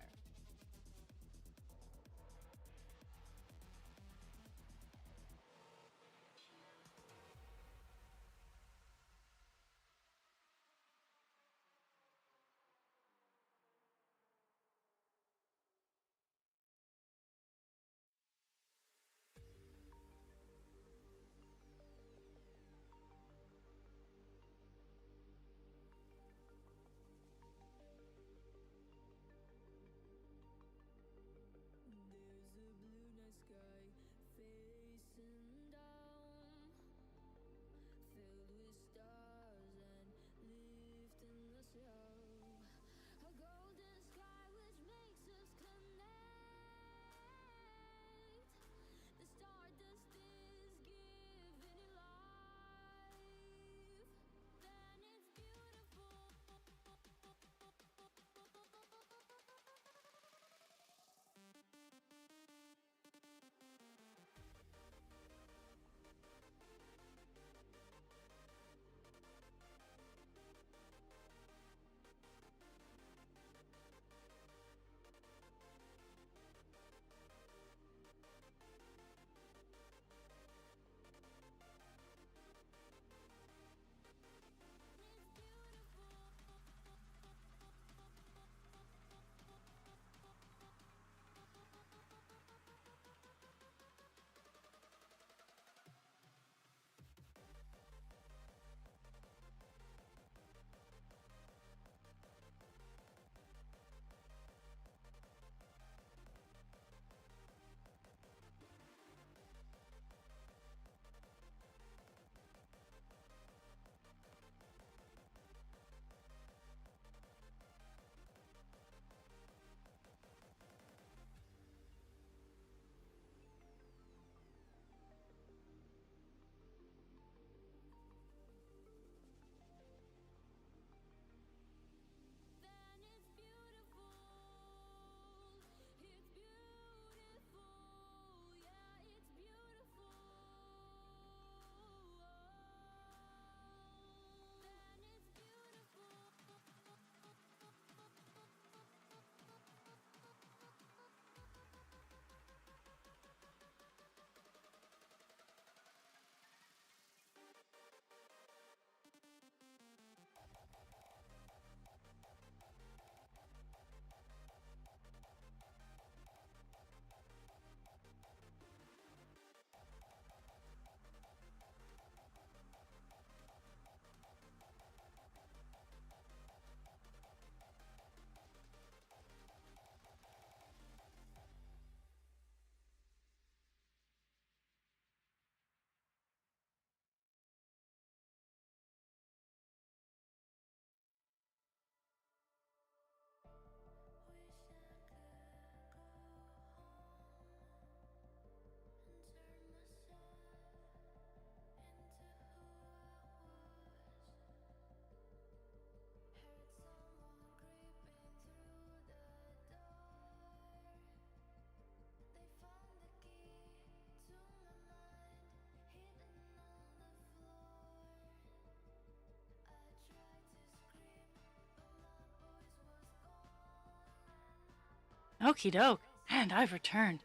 Okie doke. And I've returned.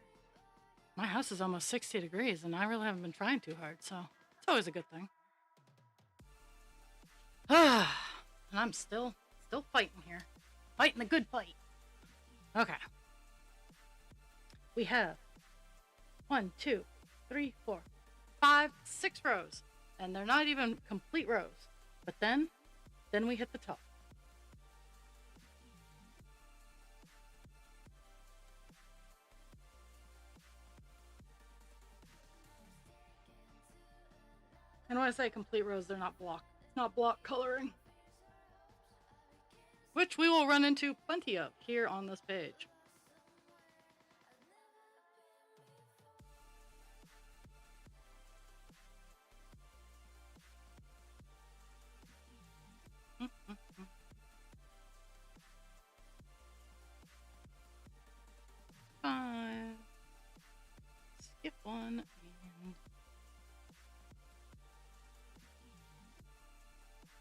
My house is almost 60 degrees, and I really haven't been trying too hard, so it's always a good thing. And I'm still fighting here. Fighting the good fight. Okay. We have 1, 2, 3, 4, 5, 6 rows. And they're not even complete rows. But then we hit the top. And when I say complete rows, they're not block. It's not block coloring. Which we will run into plenty of here on this page. Five. Skip one.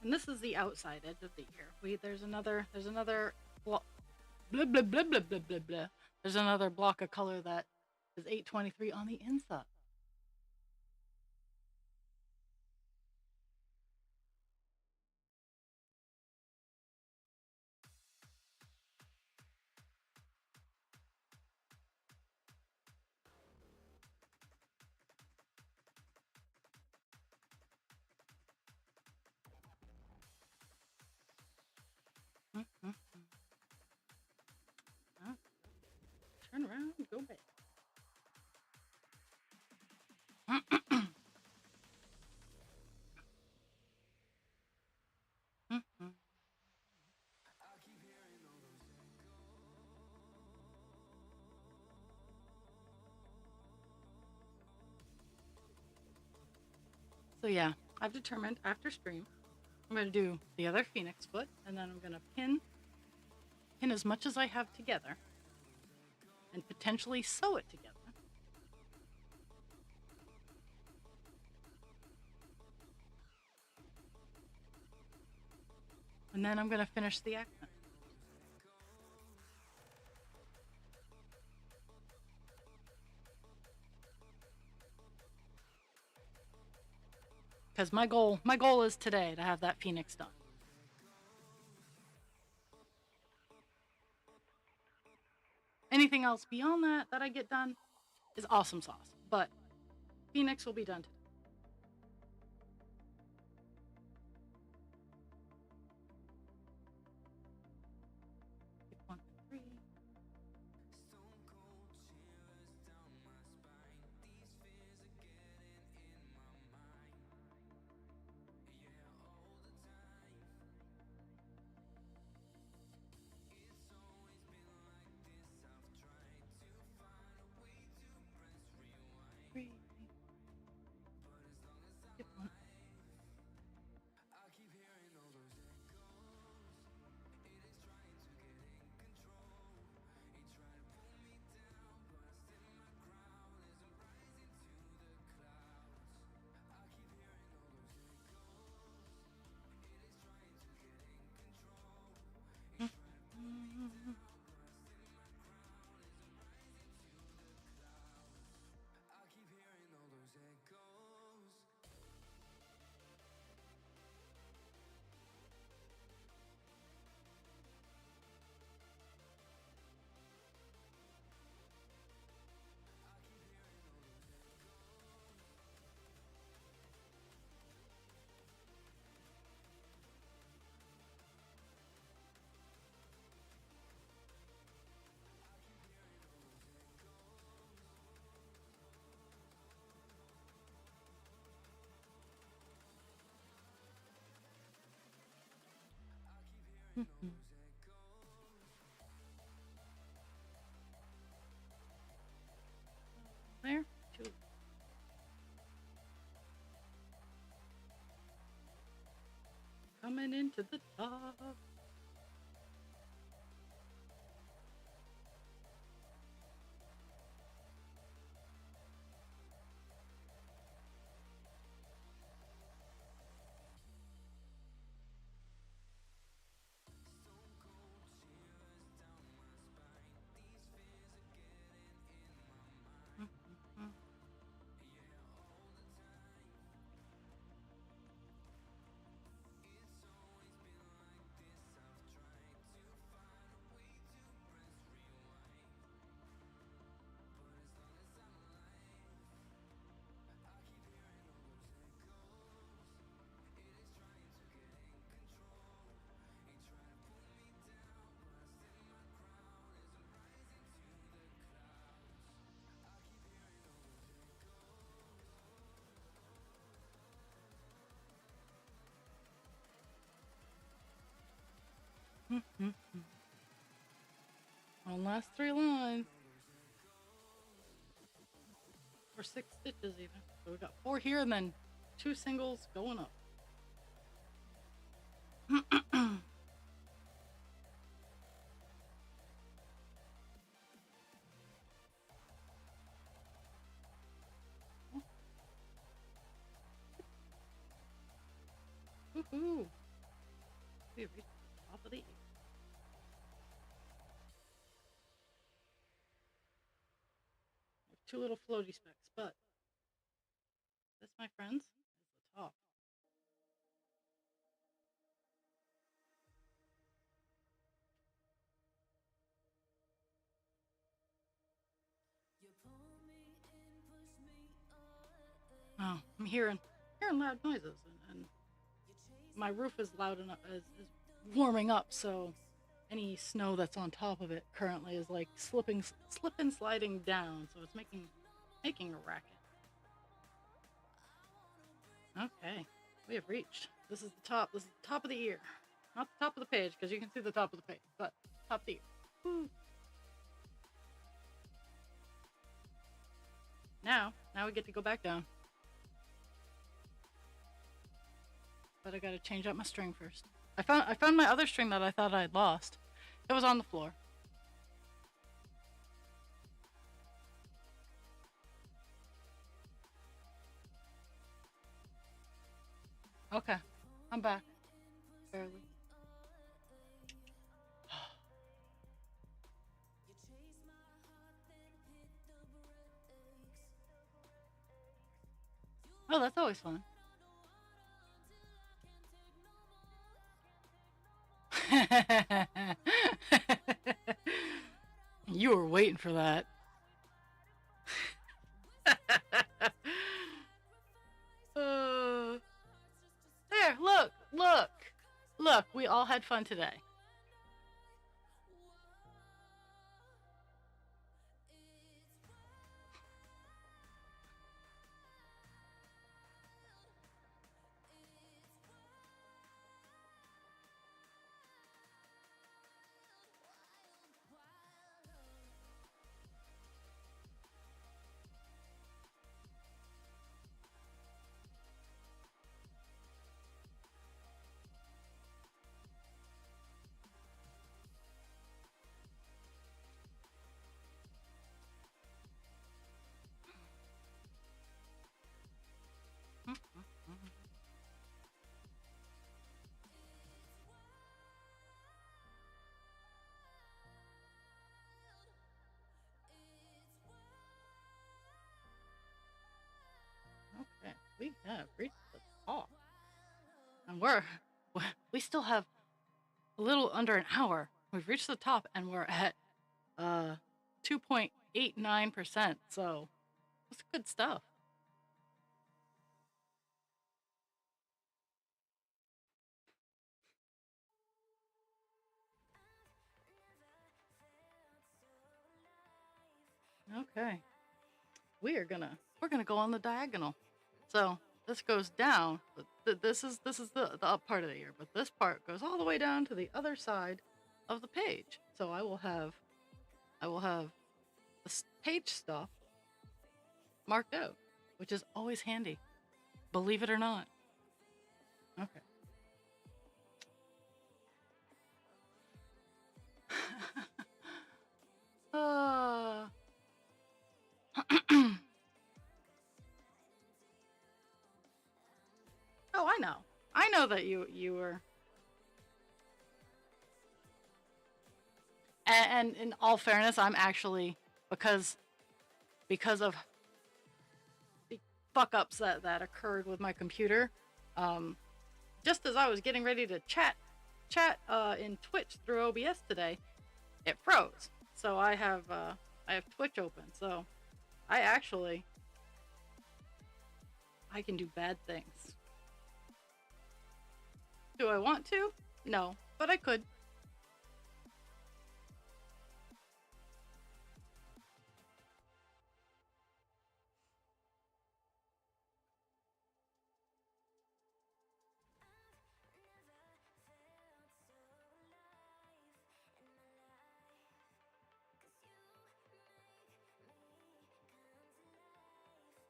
And this is the outside edge of the ear. There's another block. Blah blah blah blah blah blah blah. There's another block of color that is 823 on the inside. Turn around, go back. So yeah, I've determined after stream, I'm going to do the other phoenix foot, and then I'm going to pin as much as I have together, and potentially sew it together. And then I'm going to finish the accent. Because my goal is today to have that phoenix done. Anything else beyond that I get done is awesome sauce. But phoenix will be done today. There, two. Coming into the top. One last 3 lines. Or 6 stitches even. So we got 4 here and then 2 singles going up. Woohoo! We have reached the top of the ear. We have 2 little floaty specks, but this, my friends, is the top. Oh, I'm hearing loud noises, and my roof is loud enough, is warming up, so any snow that's on top of it currently is like sliding down, so it's making a racket. Okay, we have reached. This is the top. This is the top of the ear, not the top of the page, because you can see the top of the page, but top of the ear. Woo. Now we get to go back down. But I gotta change out my string first. I found my other string that I thought I had lost. It was on the floor. Okay, I'm back. Barely. Oh, that's always fun. You were waiting for that. There, look, we all had fun today. Okay, we have reached the top. And we still have a little under an hour. We've reached the top and we're at 2.89%. So that's good stuff. Okay. We're gonna go on the diagonal. So this goes down. This is the up part of the ear, but this part goes all the way down to the other side of the page. So I will have the page stuff marked out, which is always handy, believe it or not. Okay. uh... Oh, I know. I know that you were. And in all fairness, I'm actually because of the fuck ups that occurred with my computer. Just as I was getting ready to chat in Twitch through OBS today, it froze. So I have Twitch open. So I can do bad things. Do I want to? No, but I could.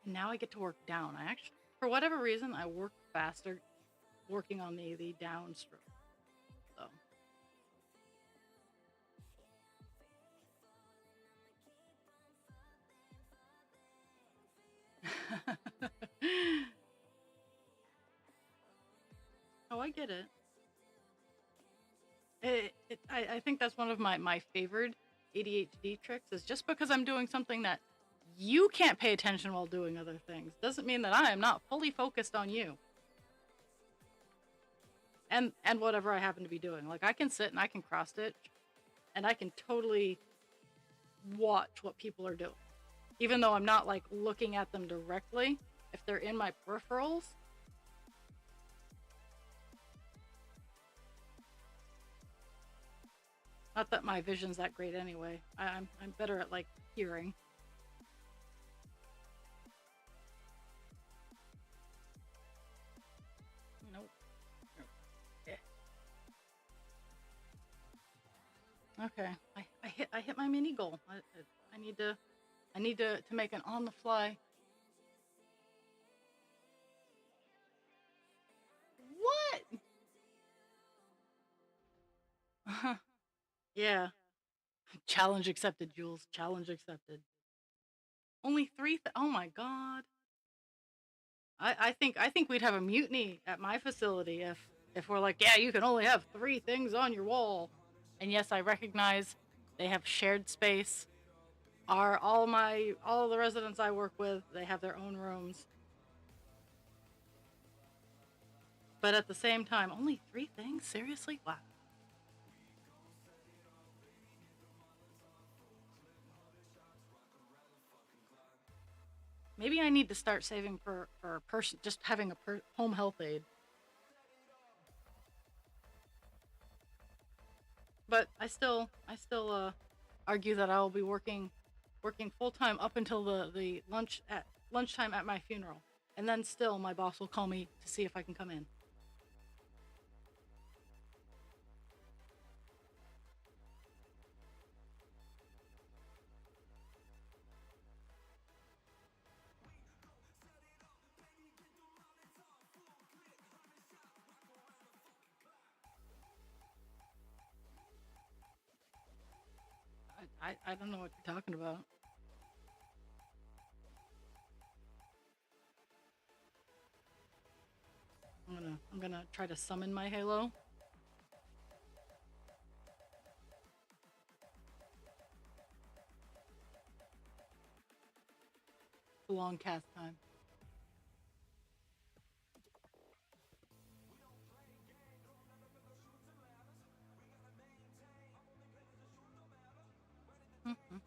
Now I get to work down. I actually, for whatever reason, I work faster working on the down stroke. So. Oh, I get it. I think that's one of my favorite ADHD tricks is just because I'm doing something that you can't pay attention while doing other things doesn't mean that I am not fully focused on you and whatever I happen to be doing. Like I can sit and I can cross stitch and I can totally watch what people are doing. Even though I'm not like looking at them directly, if they're in my peripherals. Not that my vision's that great anyway. I'm better at like hearing. Nope. Nope. Okay. I hit my mini goal. I need to make an on the fly. What? Yeah. Challenge accepted, Jules. Challenge accepted. Only three. Oh my god. I think we'd have a mutiny at my facility if we're like, yeah, you can only have 3 things on your wall. And yes, I recognize they have shared space. All the residents I work with, they have their own rooms. But at the same time, only 3 things? Seriously? Wow. Maybe I need to start saving for a person, just having a home health aide. But I still argue that I will be working full time up until the lunchtime at my funeral, and then still my boss will call me to see if I can come in. I don't know what you're talking about. I'm gonna try to summon my Halo. It's a long cast time. Mhm.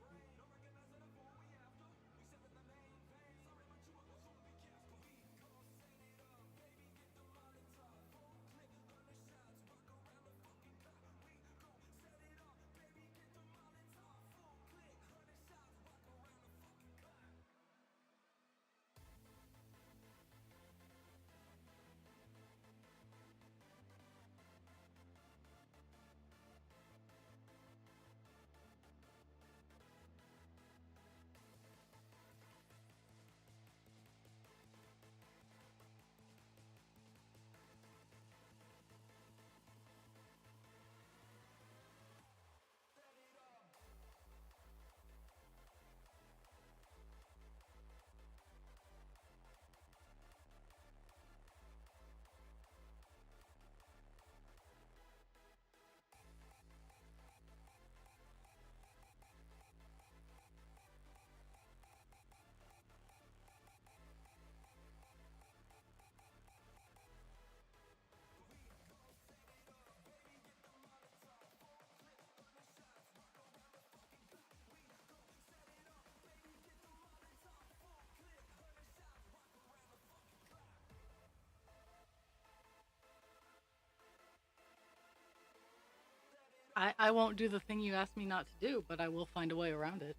I won't do the thing you asked me not to do, but I will find a way around it.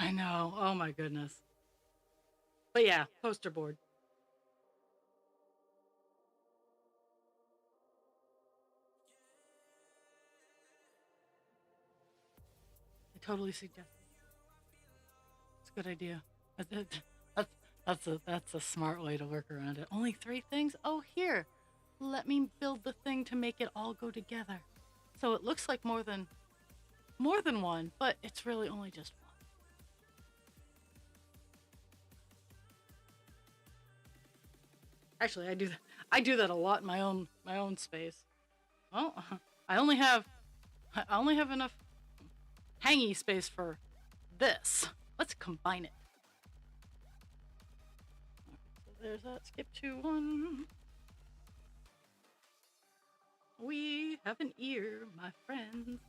I know. Oh my goodness. But yeah, poster board. I totally suggest it. It's a good idea. That's that's a smart way to work around it. Only three things? Oh, here. Let me build the thing to make it all go together. So it looks like more than one, but it's really only just one. Actually, I do that a lot in my own space. Well, I only have I only have enough hangy space for this. Let's combine it. So there's that. Skip to one. We have an ear, my friends.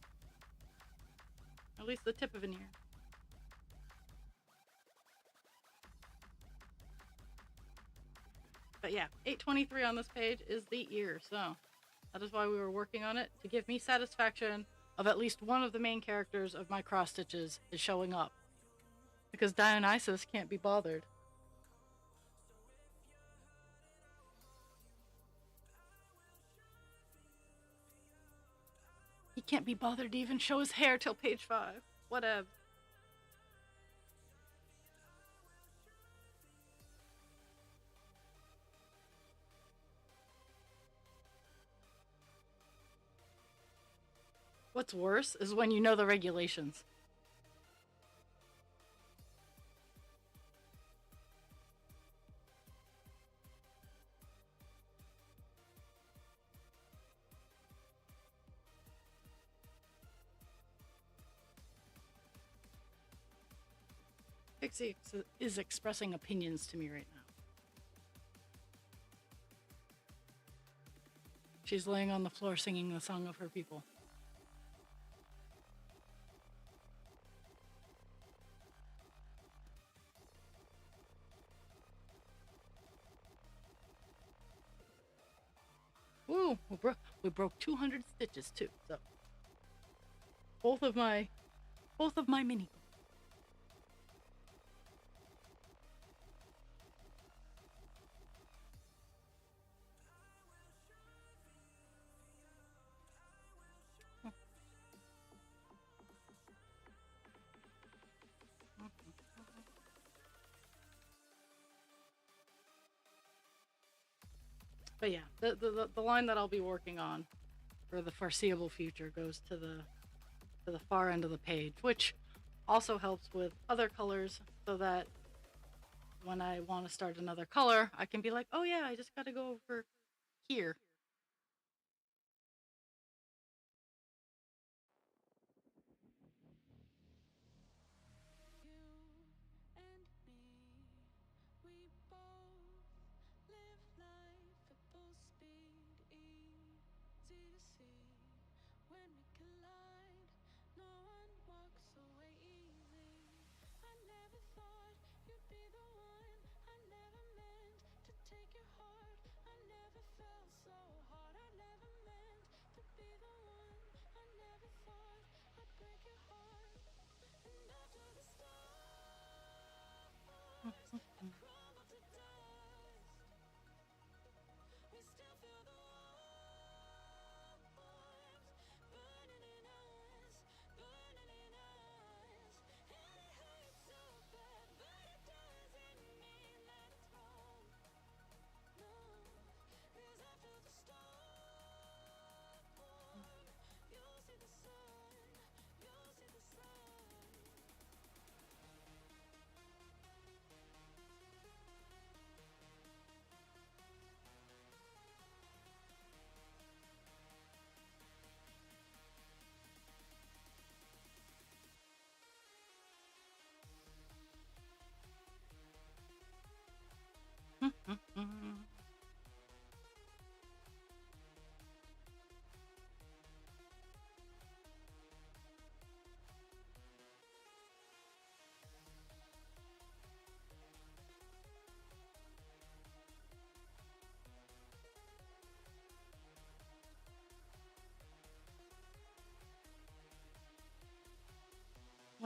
At least the tip of an ear. But yeah, 823 on this page is the ear, so that is why we were working on it, to give me satisfaction of at least one of the main characters of my cross stitches is showing up. Because Dionysus can't be bothered. He can't be bothered to even show his hair till page 5. Whatever. What's worse is when you know the regulations. Pixie is expressing opinions to me right now. She's laying on the floor singing the song of her people. Woo! We broke 200 stitches too. So both of my mini. But yeah, the line that I'll be working on for the foreseeable future goes to the far end of the page, which also helps with other colors so that when I want to start another color, I can be like, oh yeah, I just got to go over here.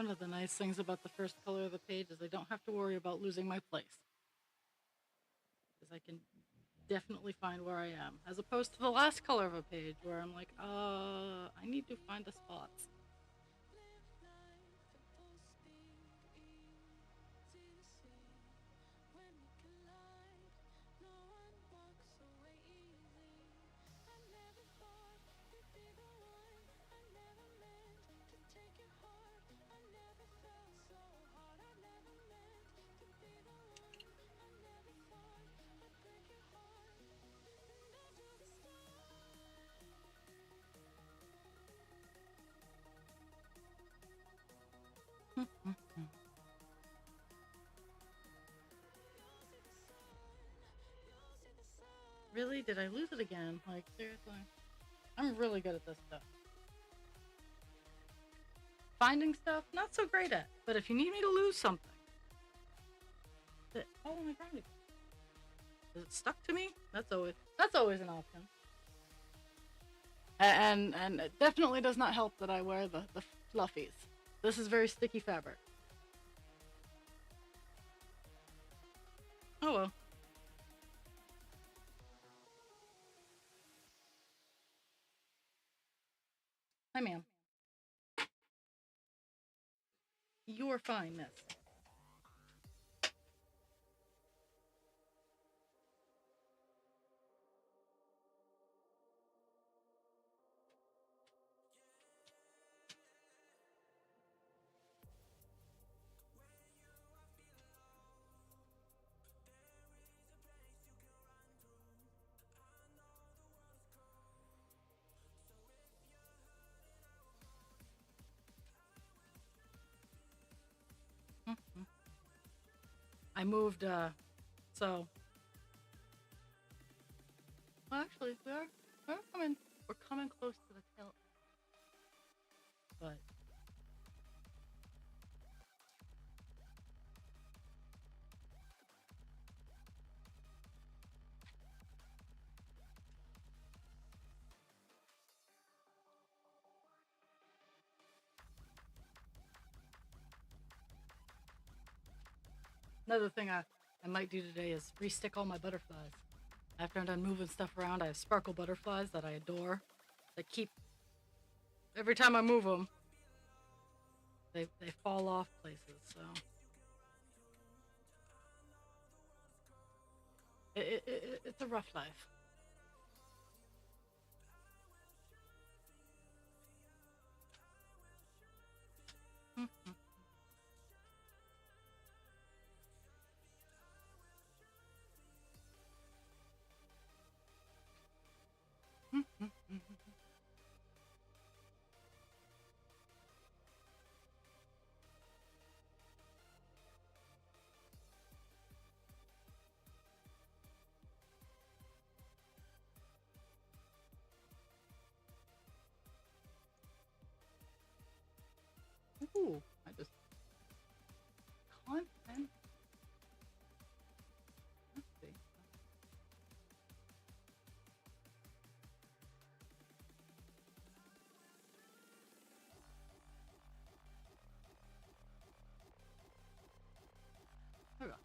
One of the nice things about the first color of the page is I don't have to worry about losing my place. Because I can definitely find where I am. As opposed to the last color of a page where I'm like, I need to find the spots. Really? Did I lose it again? Like, seriously? I'm really good at this stuff. Finding stuff, not so great at. But if you need me to lose something, oh my god, is it stuck to me? That's always an option. And it definitely does not help that I wear the fluffies. This is very sticky fabric. Oh well. Hi, ma'am. You're fine, miss. I moved, so. Well, actually, we're coming close to the tail. But. Another thing I might do today is re-stick all my butterflies. After I'm done moving stuff around, I have sparkle butterflies that I adore. They keep, every time I move them, they fall off places, so. It's a rough life. Ooh, I just content. Let's see. Hold on.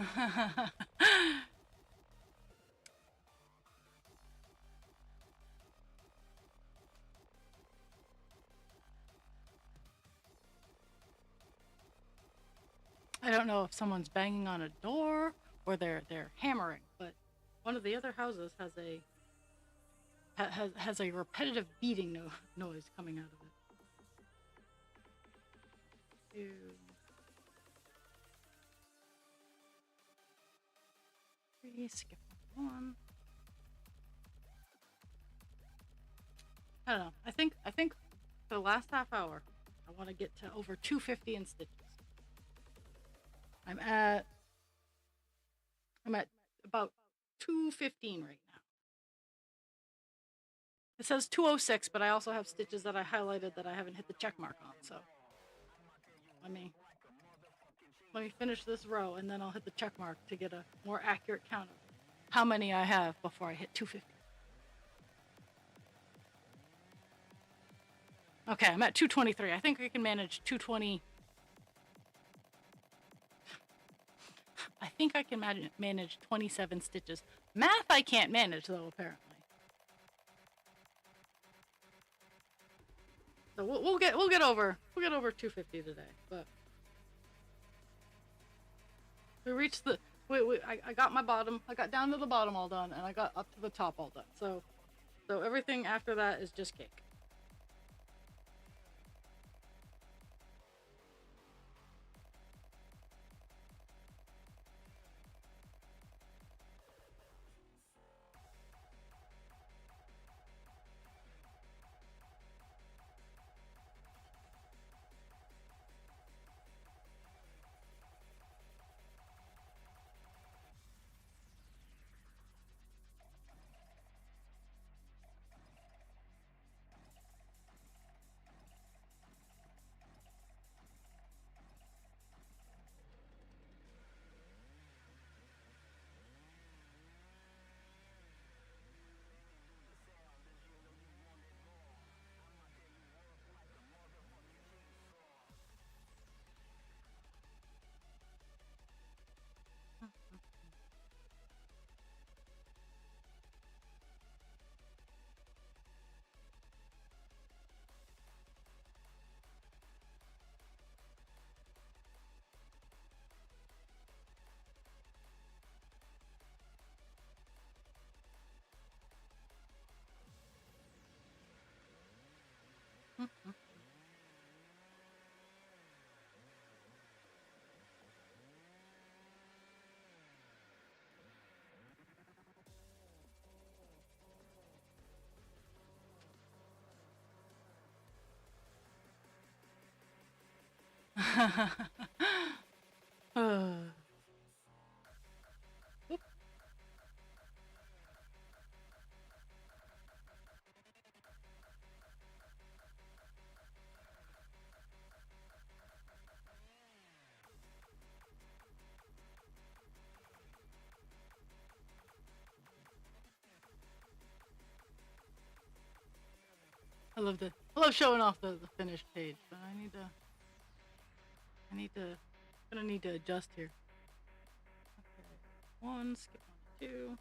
Yeah. I don't know if someone's banging on a door or they're hammering, but one of the other houses has a repetitive beating noise coming out of it. Ew. Three, skip one. I don't know. I think for the last half hour, I want to get to over 250 in stitches. I'm at about 215 right now. It says 206, but I also have stitches that I highlighted that I haven't hit the check mark on. So let me finish this row and then I'll hit the check mark to get a more accurate count of how many I have before I hit 250. Okay, I'm at 223. I think I can manage 220. I think I can manage 27 stitches. Math I can't manage though, apparently. So we'll get over 250 today. But we reached the I got my bottom. I got down to the bottom all done, and I got up to the top all done. So everything after that is just cake. I love showing off the finished page, but gonna need to adjust here. Okay, one, skip one, two.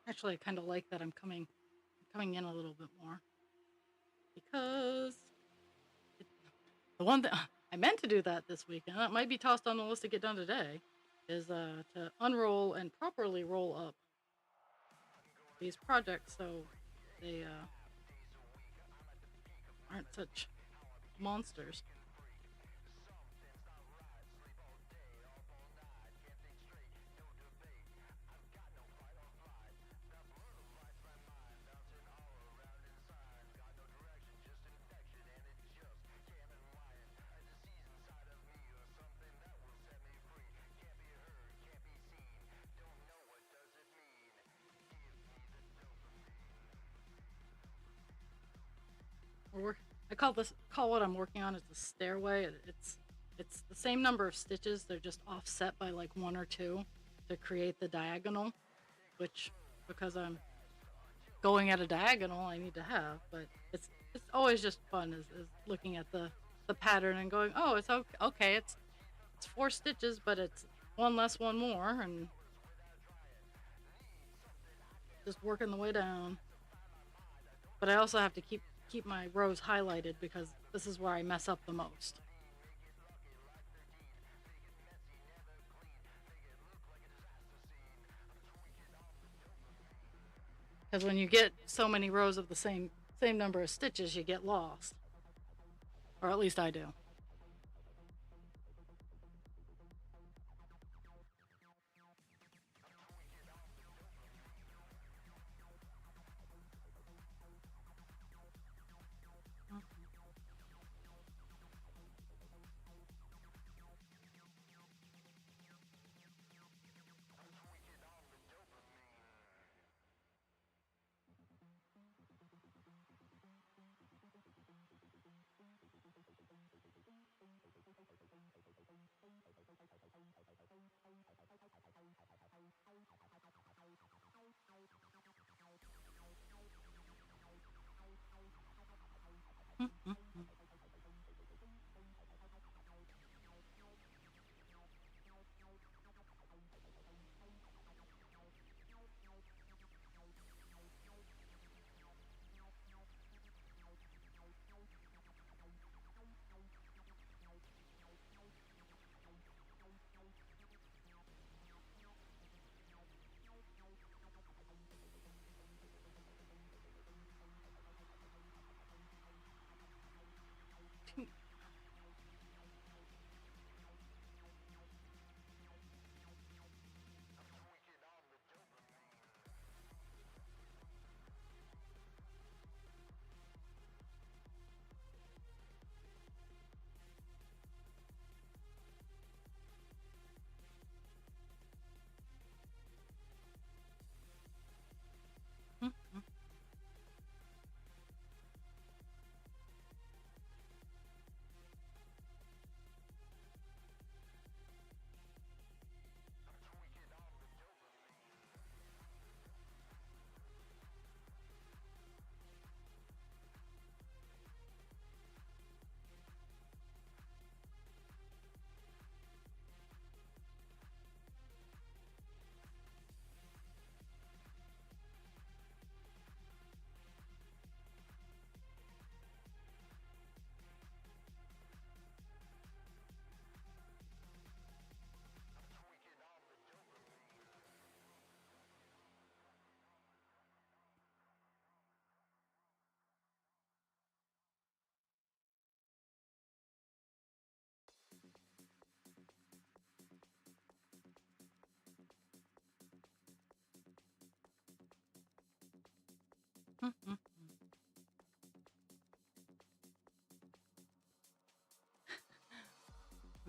Actually, I kind of like that I'm coming in a little bit more, because the one that I meant to do that this weekend, it might be tossed on the list to get done today, is to unroll and properly roll up these projects so they aren't such monsters. I call what I'm working on as the stairway. It's the same number of stitches. They're just offset by like one or two to create the diagonal. which, because I'm going at a diagonal, I need to have. But it's always just fun is looking at the pattern and going, oh, it's okay. Okay, it's 4 stitches, but it's one less, one more, and just working the way down. But I also have to keep my rows highlighted because this is where I mess up the most. Because when you get so many rows of the same number of stitches, you get lost. Or at least I do.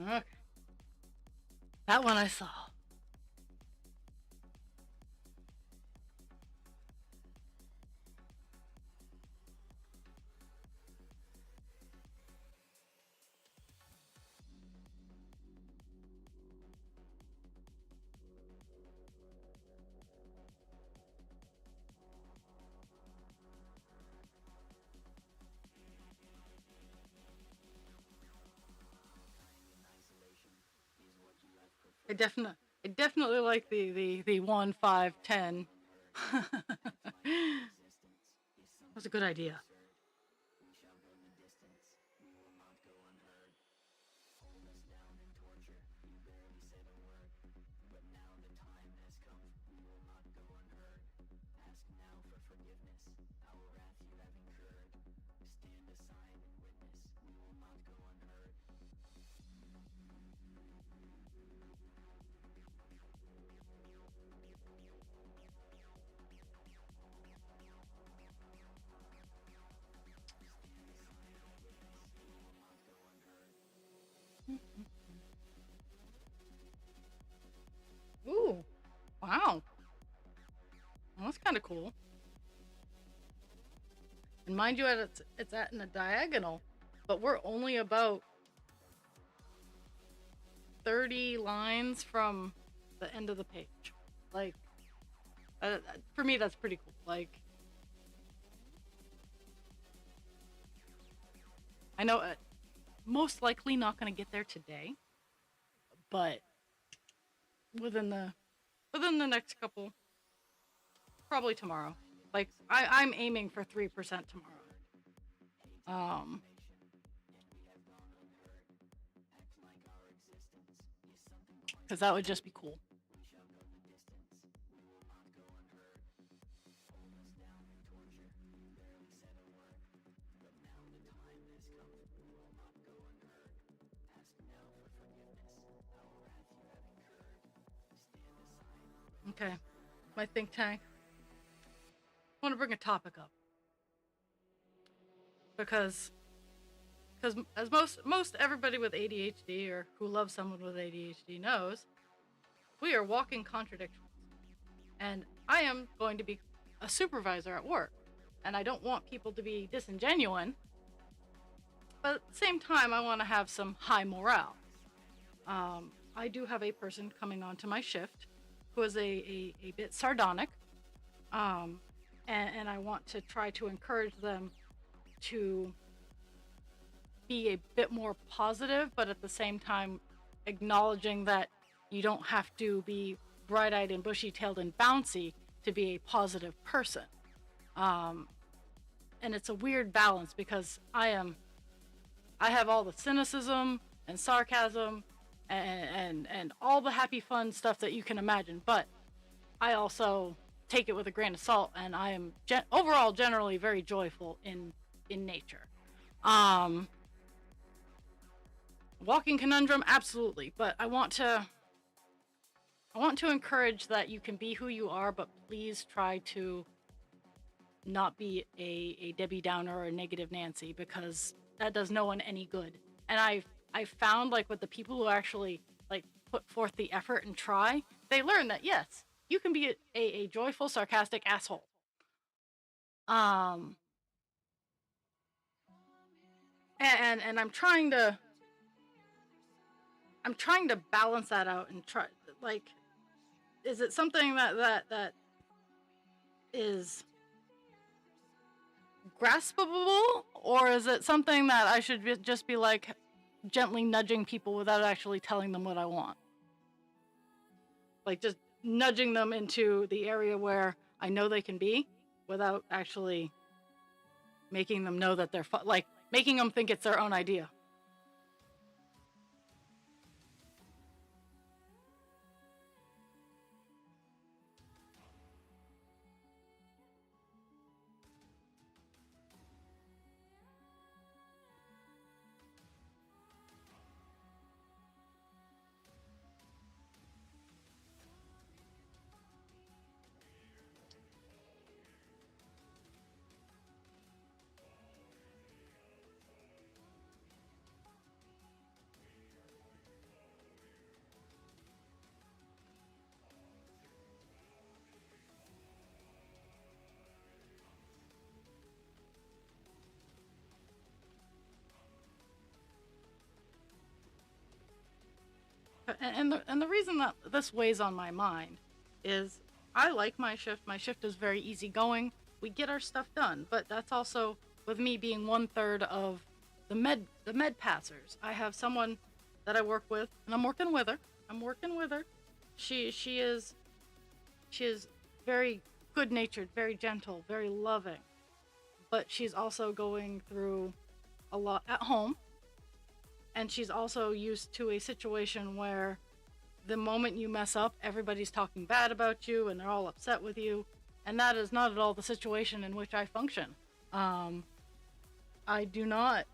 Okay. That one I saw. I definitely like the 1, 5, 10. That's a good idea. Ooh, wow. Well, that's kind of cool. And mind you, it's at in a diagonal, but we're only about 30 lines from the end of the page. Like, For me, that's pretty cool. Like, I know most likely not going to get there today, but within the next couple, probably tomorrow. Like, I'm aiming for 3% tomorrow. Um, because that would just be cool. Okay, my think tank. I want to bring a topic up because as most everybody with ADHD or who loves someone with ADHD knows, we are walking contradictions. And I am going to be a supervisor at work, and I don't want people to be disingenuine, but at the same time, I want to have some high morale. I do have a person coming onto my shift who is a bit sardonic, um, and I want to try to encourage them to be a bit more positive, but at the same time, acknowledging that you don't have to be bright-eyed and bushy-tailed and bouncy to be a positive person. Um, and it's a weird balance because I have all the cynicism and sarcasm and all the happy fun stuff that you can imagine, but I also take it with a grain of salt, and I am overall generally very joyful in nature. Um, Walking conundrum, absolutely, but I want to encourage that you can be who you are, but please try to not be a Debbie Downer or a negative Nancy, because that does no one any good. And I've found, like, with the people who actually like put forth the effort and try, they learn that yes, you can be a joyful, sarcastic asshole. Um, and I'm trying to balance that out and try, like, is it something that is graspable, or is it something that I should just be like gently nudging people without actually telling them what I want? Like, just nudging them into the area where I know they can be without actually making them know that they're like making them think it's their own idea. And the reason that this weighs on my mind is I like my shift. My shift is very easygoing. We get our stuff done, but that's also with me being 1/3 of the med passers. I have someone that I work with, and I'm working with her. She is very good natured, very gentle, very loving, but she's also going through a lot at home. And she's also used to a situation where the moment you mess up, everybody's talking bad about you and they're all upset with you. And that is not at all the situation in which I function. I do not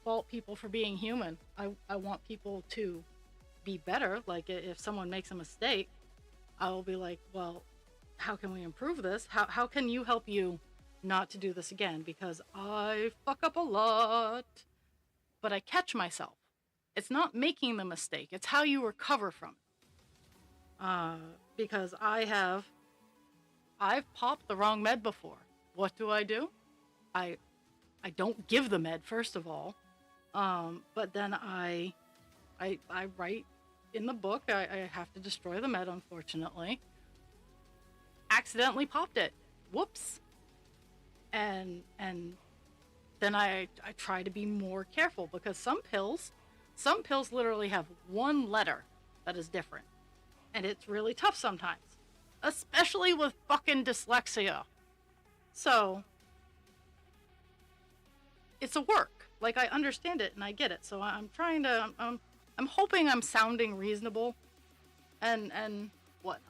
fault people for being human. I want people to be better. Like, if someone makes a mistake, I will be like, well, how can we improve this? How can you help you not to do this again? Because I fuck up a lot, but I catch myself. It's not making the mistake. It's how you recover from it. Because I've popped the wrong med before. What do? I don't give the med, first of all. But then I write in the book, I have to destroy the med, unfortunately. accidentally popped it. Whoops. And then I try to be more careful, because some pills literally have one letter that is different. And it's really tough sometimes, especially with fucking dyslexia. So it's a work. Like, I understand it and I get it. So I'm trying to, I'm hoping I'm sounding reasonable and whatnot.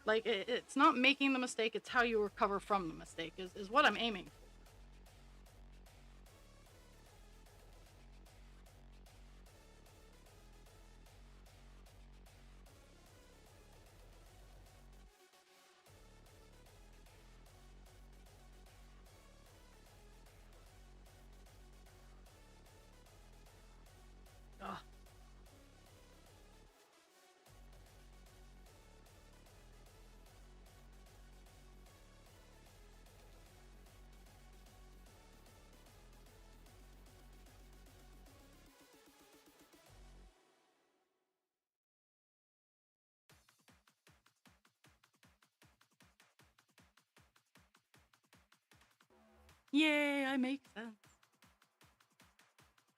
Like, it's not making the mistake, it's how you recover from the mistake is what I'm aiming for. Ugh. Yay, I make sense.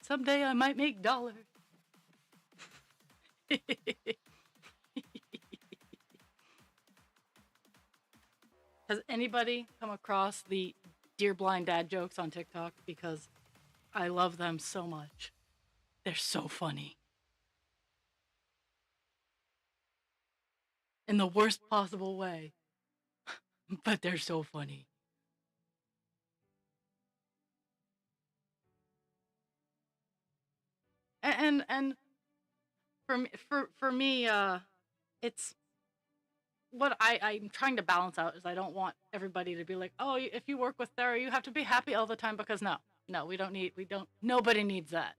Someday I might make dollars. Has anybody come across the Dear Blind Dad jokes on TikTok? Because I love them so much. They're so funny. In the worst possible way. But they're so funny. And for me, it's what I'm trying to balance out is I don't want everybody to be like, oh, if you work with Thera, you have to be happy all the time, because no, nobody needs that.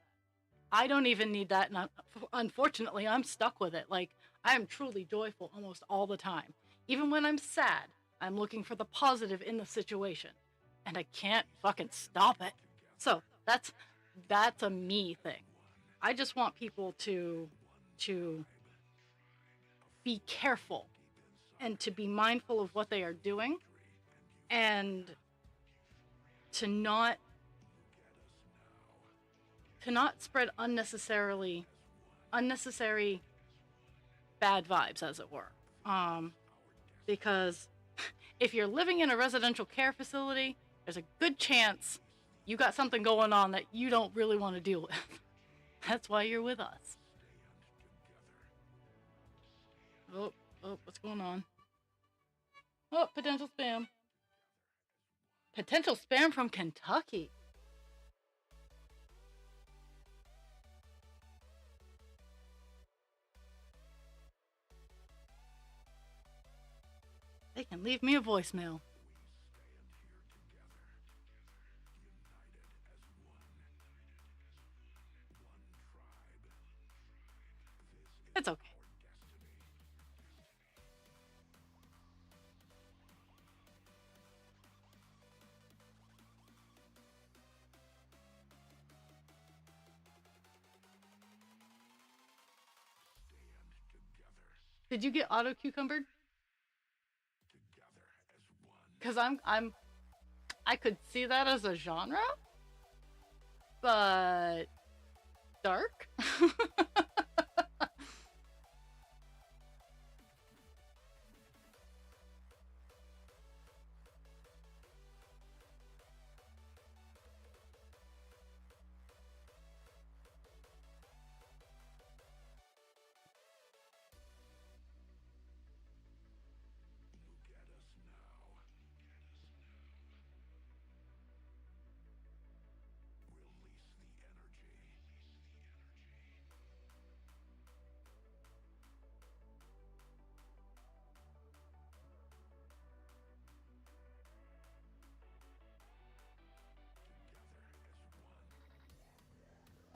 I don't even need that, and unfortunately, I'm stuck with it. Like, I am truly joyful almost all the time. Even when I'm sad, I'm looking for the positive in the situation, and I can't fucking stop it. So that's a me thing. I just want people to be careful and to be mindful of what they are doing, and to not spread unnecessary bad vibes, as it were. Because if you're living in a residential care facility, there's a good chance you got something going on that you don't really want to deal with. That's why you're with us. Oh, what's going on? Oh, potential spam. Potential spam from Kentucky. They can leave me a voicemail. It's okay. Did you get auto cucumbered? Because I could see that as a genre, but dark.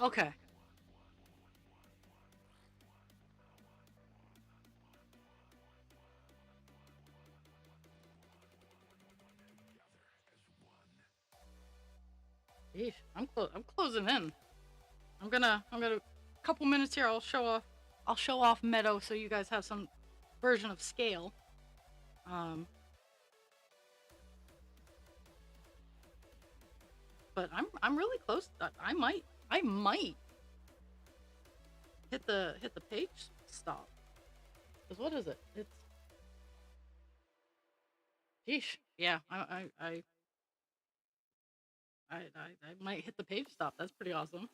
Okay. Eesh, I'm closing in. I'm gonna couple minutes here. I'll show off Meadow so you guys have some version of scale. Um, but I'm really close. I might hit the page stop. Cause what is it? It's Sheesh. Yeah, I might hit the page stop. That's pretty awesome.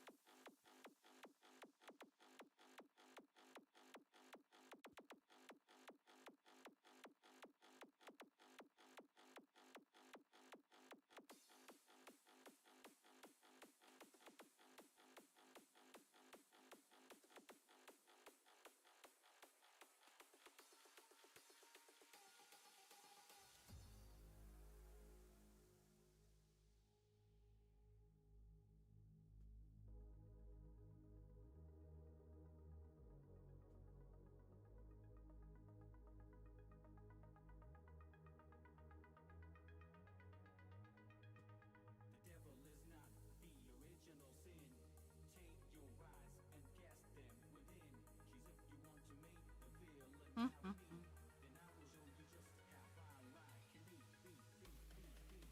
Mhm.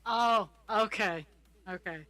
Oh, okay. Okay.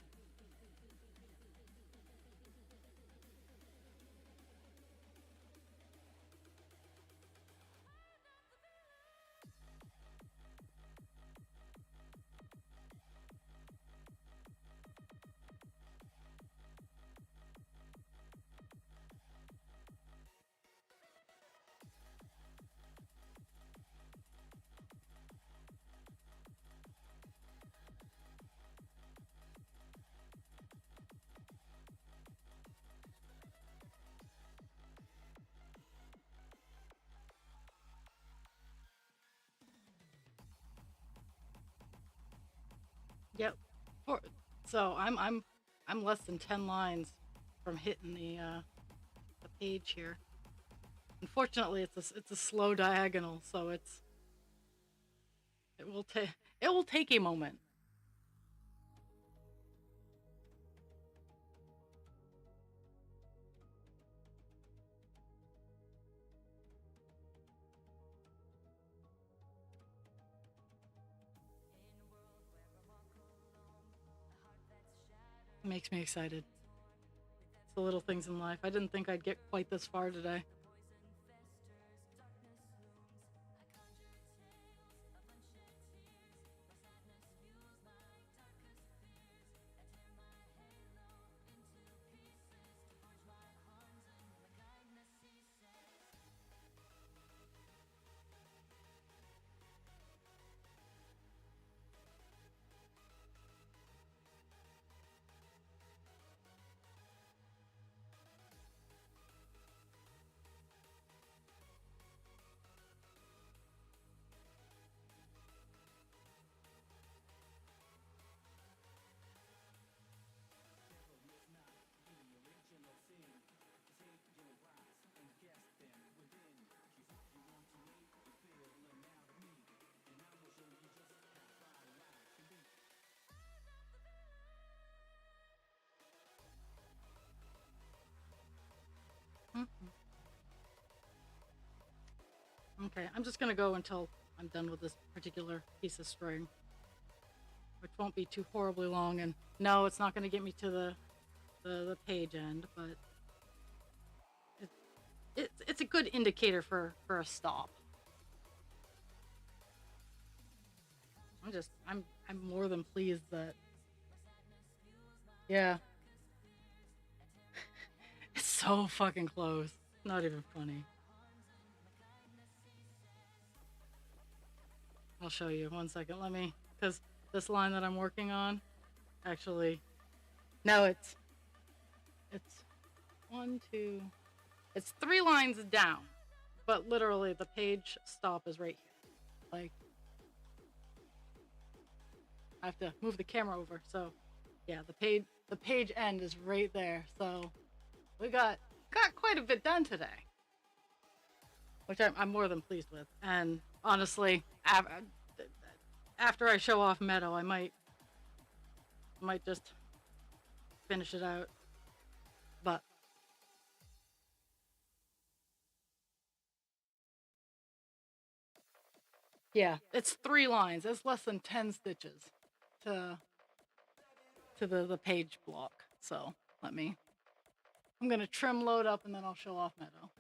Yep. For, so I'm less than 10 lines from hitting the page here. Unfortunately, it's a slow diagonal, so it will take a moment. It makes me excited. It's the little things in life. I didn't think I'd get quite this far today. Mhm. Okay, I'm just gonna go until I'm done with this particular piece of string, which won't be too horribly long. And no, it's not gonna get me to the page end, but it, it's a good indicator for a stop. I'm more than pleased that, yeah, it's so fucking close. Not even funny. I'll show you 1 second. Let me, because this line that I'm working on, actually, no, it's one, two, it's 3 lines down, but literally the page stop is right here. Like, I have to move the camera over. So, yeah, the page end is right there. So we got quite a bit done today, which I'm more than pleased with. And honestly, after I show off Meadow, I might just finish it out. But Yeah, it's 3 lines. It's less than 10 stitches to the page block. So I'm gonna trim load up and then I'll show off Meadow.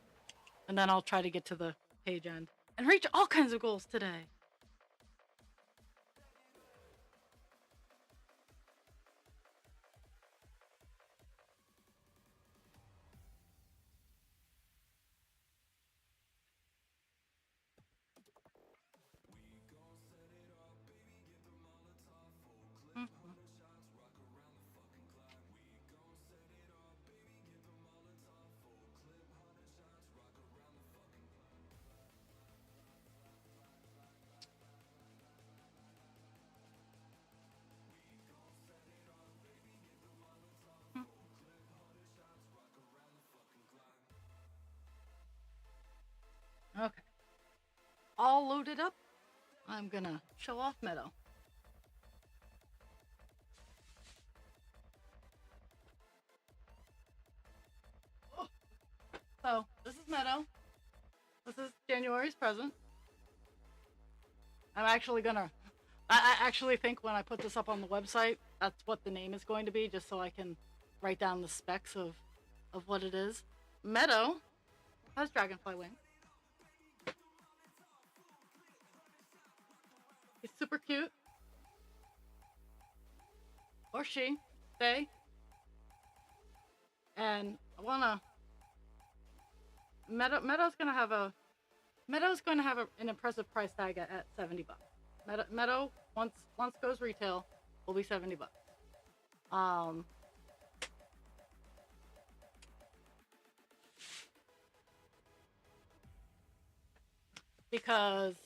And then I'll try to get to the page end and reach all kinds of goals today. Mhm. Okay. All loaded up. I'm gonna show off Meadow. So this is Meadow. This is January's present. I'm actually gonna. I actually think when I put this up on the website, that's what the name is going to be, just so I can write down the specs of what it is. Meadow has dragonfly wings. He's super cute. Or she, they. And I wanna. Meadow's going to have an impressive price tag at $70. Meadow once goes retail will be $70. Because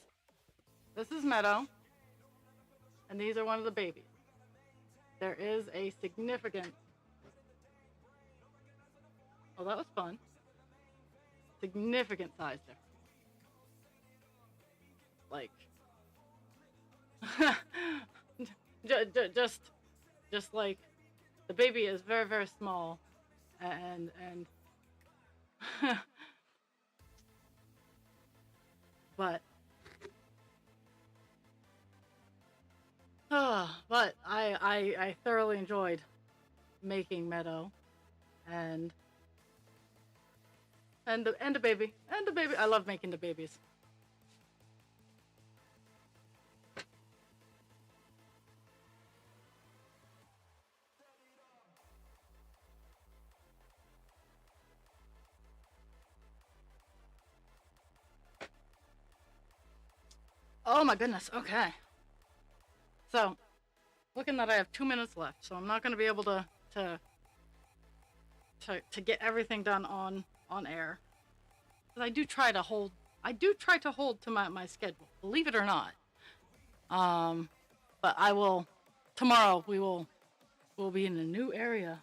this is Meadow and these are one of the babies. There is a significant. Oh, that was fun. Significant size difference. Like just like the baby is very, very small and but but I thoroughly enjoyed making Meadow and the baby. I love making the babies. Oh my goodness. Okay. So, looking that I have 2 minutes left, so I'm not going to be able to get everything done on air. Because I do try to hold to my schedule, believe it or not. But I will tomorrow we'll be in a new area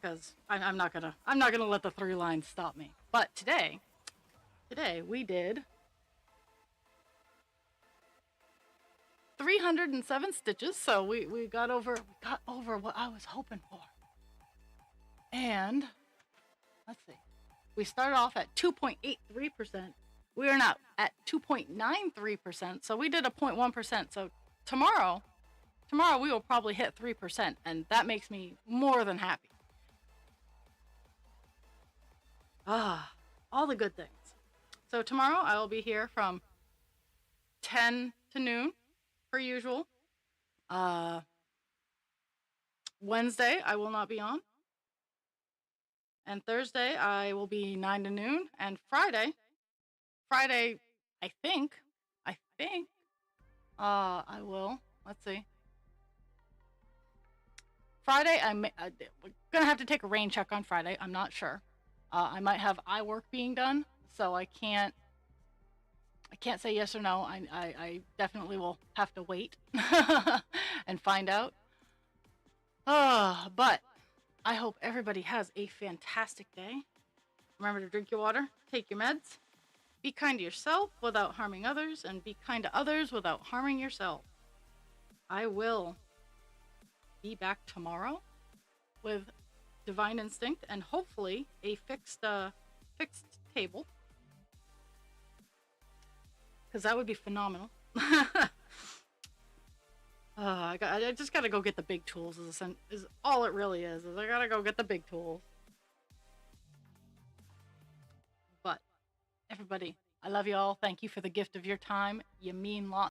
because I'm not gonna let the 3 lines stop me. But today we did 307 stitches, so we got over what I was hoping for. And let's see, we started off at 2.83%. We are now at 2.93%, so we did a 0.1%. So tomorrow we will probably hit 3%, and that makes me more than happy. All the good things. So tomorrow I will be here from 10 to noon, per usual. Wednesday I will not be on. And Thursday I will be 9 to noon. And Friday, I think, I will. Let's see. Friday, we're gonna have to take a rain check on Friday. I'm not sure. I might have eye work being done, so I can't say yes or no. I definitely will have to wait and find out. But I hope everybody has a fantastic day. Remember to drink your water, take your meds, be kind to yourself without harming others, and be kind to others without harming yourself. I will be back tomorrow with Divine Instinct and hopefully a fixed table. because that would be phenomenal. I just gotta go get the big tools. Is all it really is. I gotta go get the big tools. But everybody, I love you all. Thank you for the gift of your time. You mean lots.